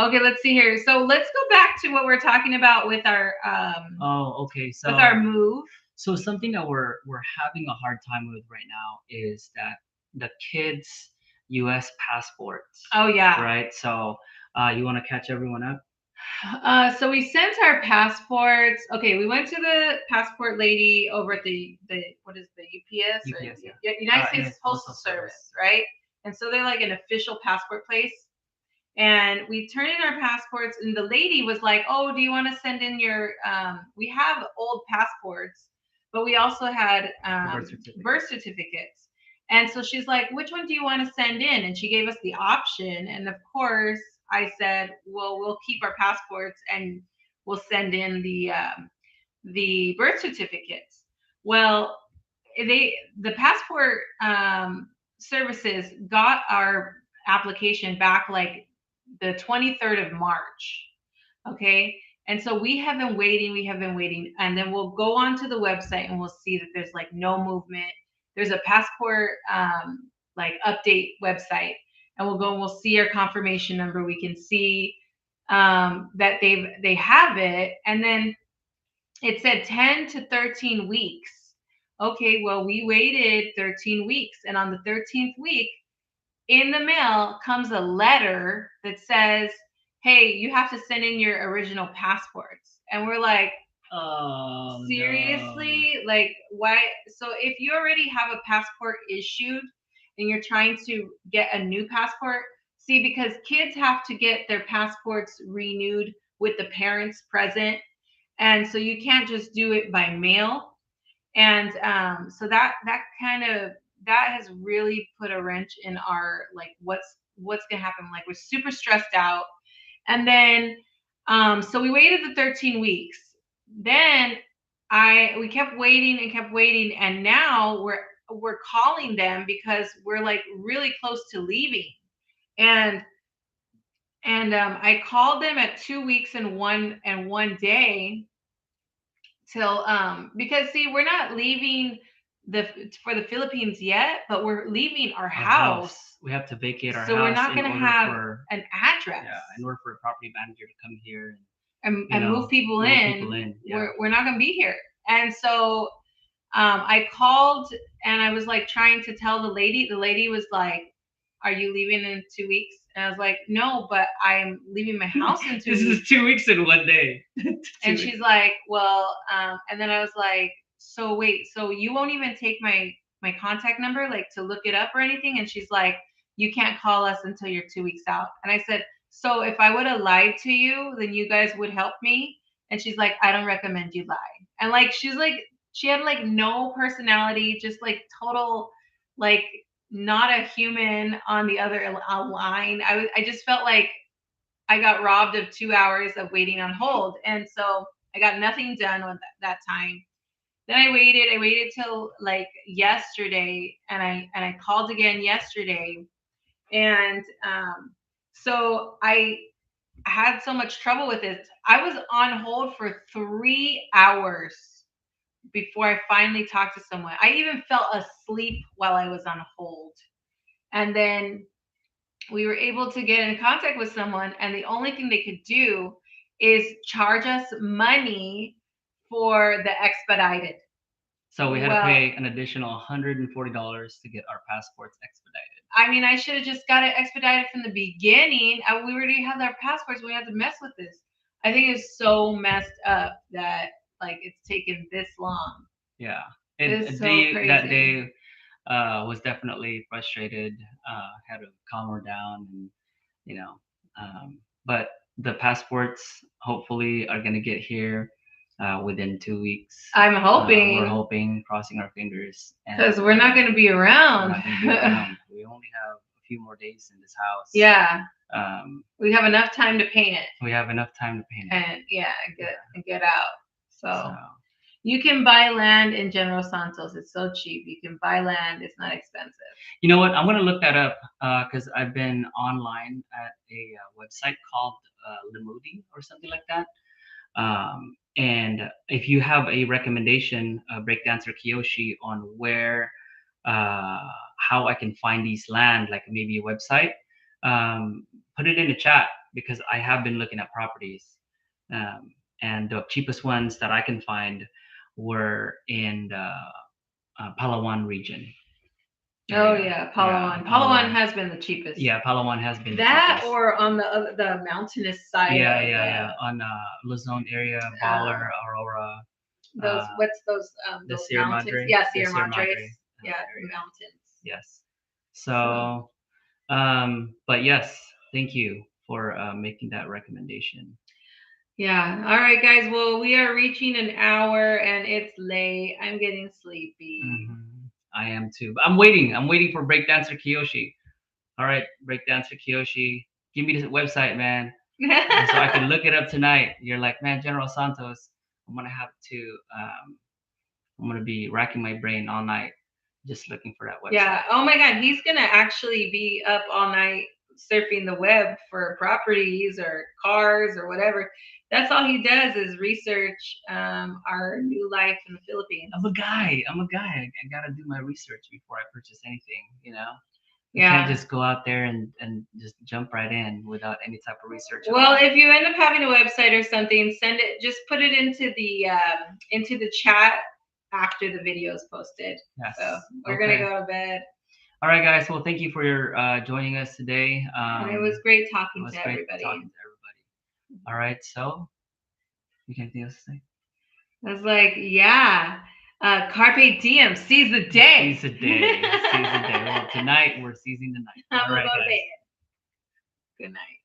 Okay, let's see here. So let's go back to what we're talking about with our So with our move. So something that we're having a hard time with right now is that the kids' U.S. passports. Oh yeah. Right. So you want to catch everyone up? So we sent our passports. Okay, we went to the passport lady over at the what is the UPS? United States Postal Service, right? And so they're like an official passport place. And we turned in our passports, and the lady was like, "Oh, do you want to send in your? We have old passports, but we also had birth certificates." And so she's like, "Which one do you want to send in?" And she gave us the option, and of course, I said, "Well, we'll keep our passports and we'll send in the birth certificates." Well, the passport services got our application back like the 23rd of March. Okay. And so we have been waiting. And then we'll go onto the website and we'll see that there's like no movement. There's a passport like update website. And we'll go and we'll see our confirmation number. We can see that they have it. And then it said 10 to 13 weeks. Okay, well, we waited 13 weeks. And on the 13th week, in the mail comes a letter that says, "Hey, you have to send in your original passports." And we're like, "Oh, seriously? No. Like, why? So if you already have a passport issued and you're trying to get a new passport, see, because kids have to get their passports renewed with the parents present. And so you can't just do it by mail. And so that has really put a wrench in our like what's gonna happen. Like we're super stressed out. And then so we waited the 13 weeks. Then we kept waiting, and now we're calling them because we're like really close to leaving. And I called them at 2 weeks and one day till because see, we're not leaving for the Philippines yet, but we're leaving our Our house. We have to vacate our So house we're not in gonna order have for an address. yeah, in order for a property manager to come here and you know, move people move in. people in. Yeah. We're not gonna be here. And so I called and I was like trying to tell the lady. The lady was like, "Are you leaving in 2 weeks?" And I was like, "No, but I'm leaving my house in 2 This weeks." is 2 weeks in one day. And she's like, "Well," and then I was like, "So wait, so you won't even take my contact number, like to look it up or anything?" And she's like, "You can't call us until you're 2 weeks out." And I said, "So if I would have lied to you, then you guys would help me?" And she's like, "I don't recommend you lie." And like she's like, she had like no personality, just like total, like not a human on the other line. I just felt like I got robbed of 2 hours of waiting on hold. And so I got nothing done with that time. Then I waited till like yesterday, and I called again yesterday. And so I had so much trouble with it. I was on hold for 3 hours before I finally talked to someone. I even fell asleep while I was on hold. And then we were able to get in contact with someone, and the only thing they could do is charge us money for the expedited. So we had to pay an additional $140 to get our passports expedited. I mean, I should have just got it expedited from the beginning. We already have our passports. We had to mess with this. I think it's so messed up that like it's taken this long. Yeah, it's so crazy. That day was definitely frustrated. Had to calm her down, and you know, but the passports hopefully are gonna get here within 2 weeks. I'm hoping. We're hoping, crossing our fingers. Because we're not going to be around. We're not gonna be around. We only have a few more days in this house. Yeah. We have enough time to paint it. We have enough time to paint it. And get out. So you can buy land in General Santos. It's so cheap. You can buy land. It's not expensive. You know what? I'm gonna look that up because I've been online at a website called Lemudi or something like that. And if you have a recommendation, Breakdancer Kiyoshi, on where, how I can find these land, like maybe a website, put it in the chat because I have been looking at properties, and the cheapest ones that I can find were in the Palawan region. Oh yeah, Palawan. Palawan has been the cheapest. Yeah, Palawan has been that, the cheapest. or on the mountainous side. Yeah. On Luzon area, Baler, Aurora. Those what's those? The those Sierra mountains? Madre. Yeah, Sierra Madre. Yeah, mountains. Yes. So, but yes, thank you for making that recommendation. Yeah. All right, guys. Well, we are reaching an hour and it's late. I'm getting sleepy. Mm-hmm. I am too. But I'm waiting for Breakdancer Kiyoshi. All right, Breakdancer Kiyoshi, give me this website, man, so I can look it up tonight. You're like, man, General Santos, I'm gonna have to. I'm gonna be racking my brain all night just looking for that website. Yeah. Oh my God, he's gonna actually be up all night surfing the web for properties or cars or whatever. That's all he does is research our new life in the Philippines. I'm a guy. I gotta do my research before I purchase anything, you know? You can't just go out there and just jump right in without any type of research. Well, if you end up having a website or something, send it, just put it into the chat after the video is posted. Yes. So we're gonna go to bed. All right, guys. Well, thank you for your joining us today. And it was great talking to everybody. All right, so you got anything else to say? I was like, yeah, carpe diem, seize the day. Seize the day. Well, tonight we're seizing the night. I'm gonna go to bed. Good night.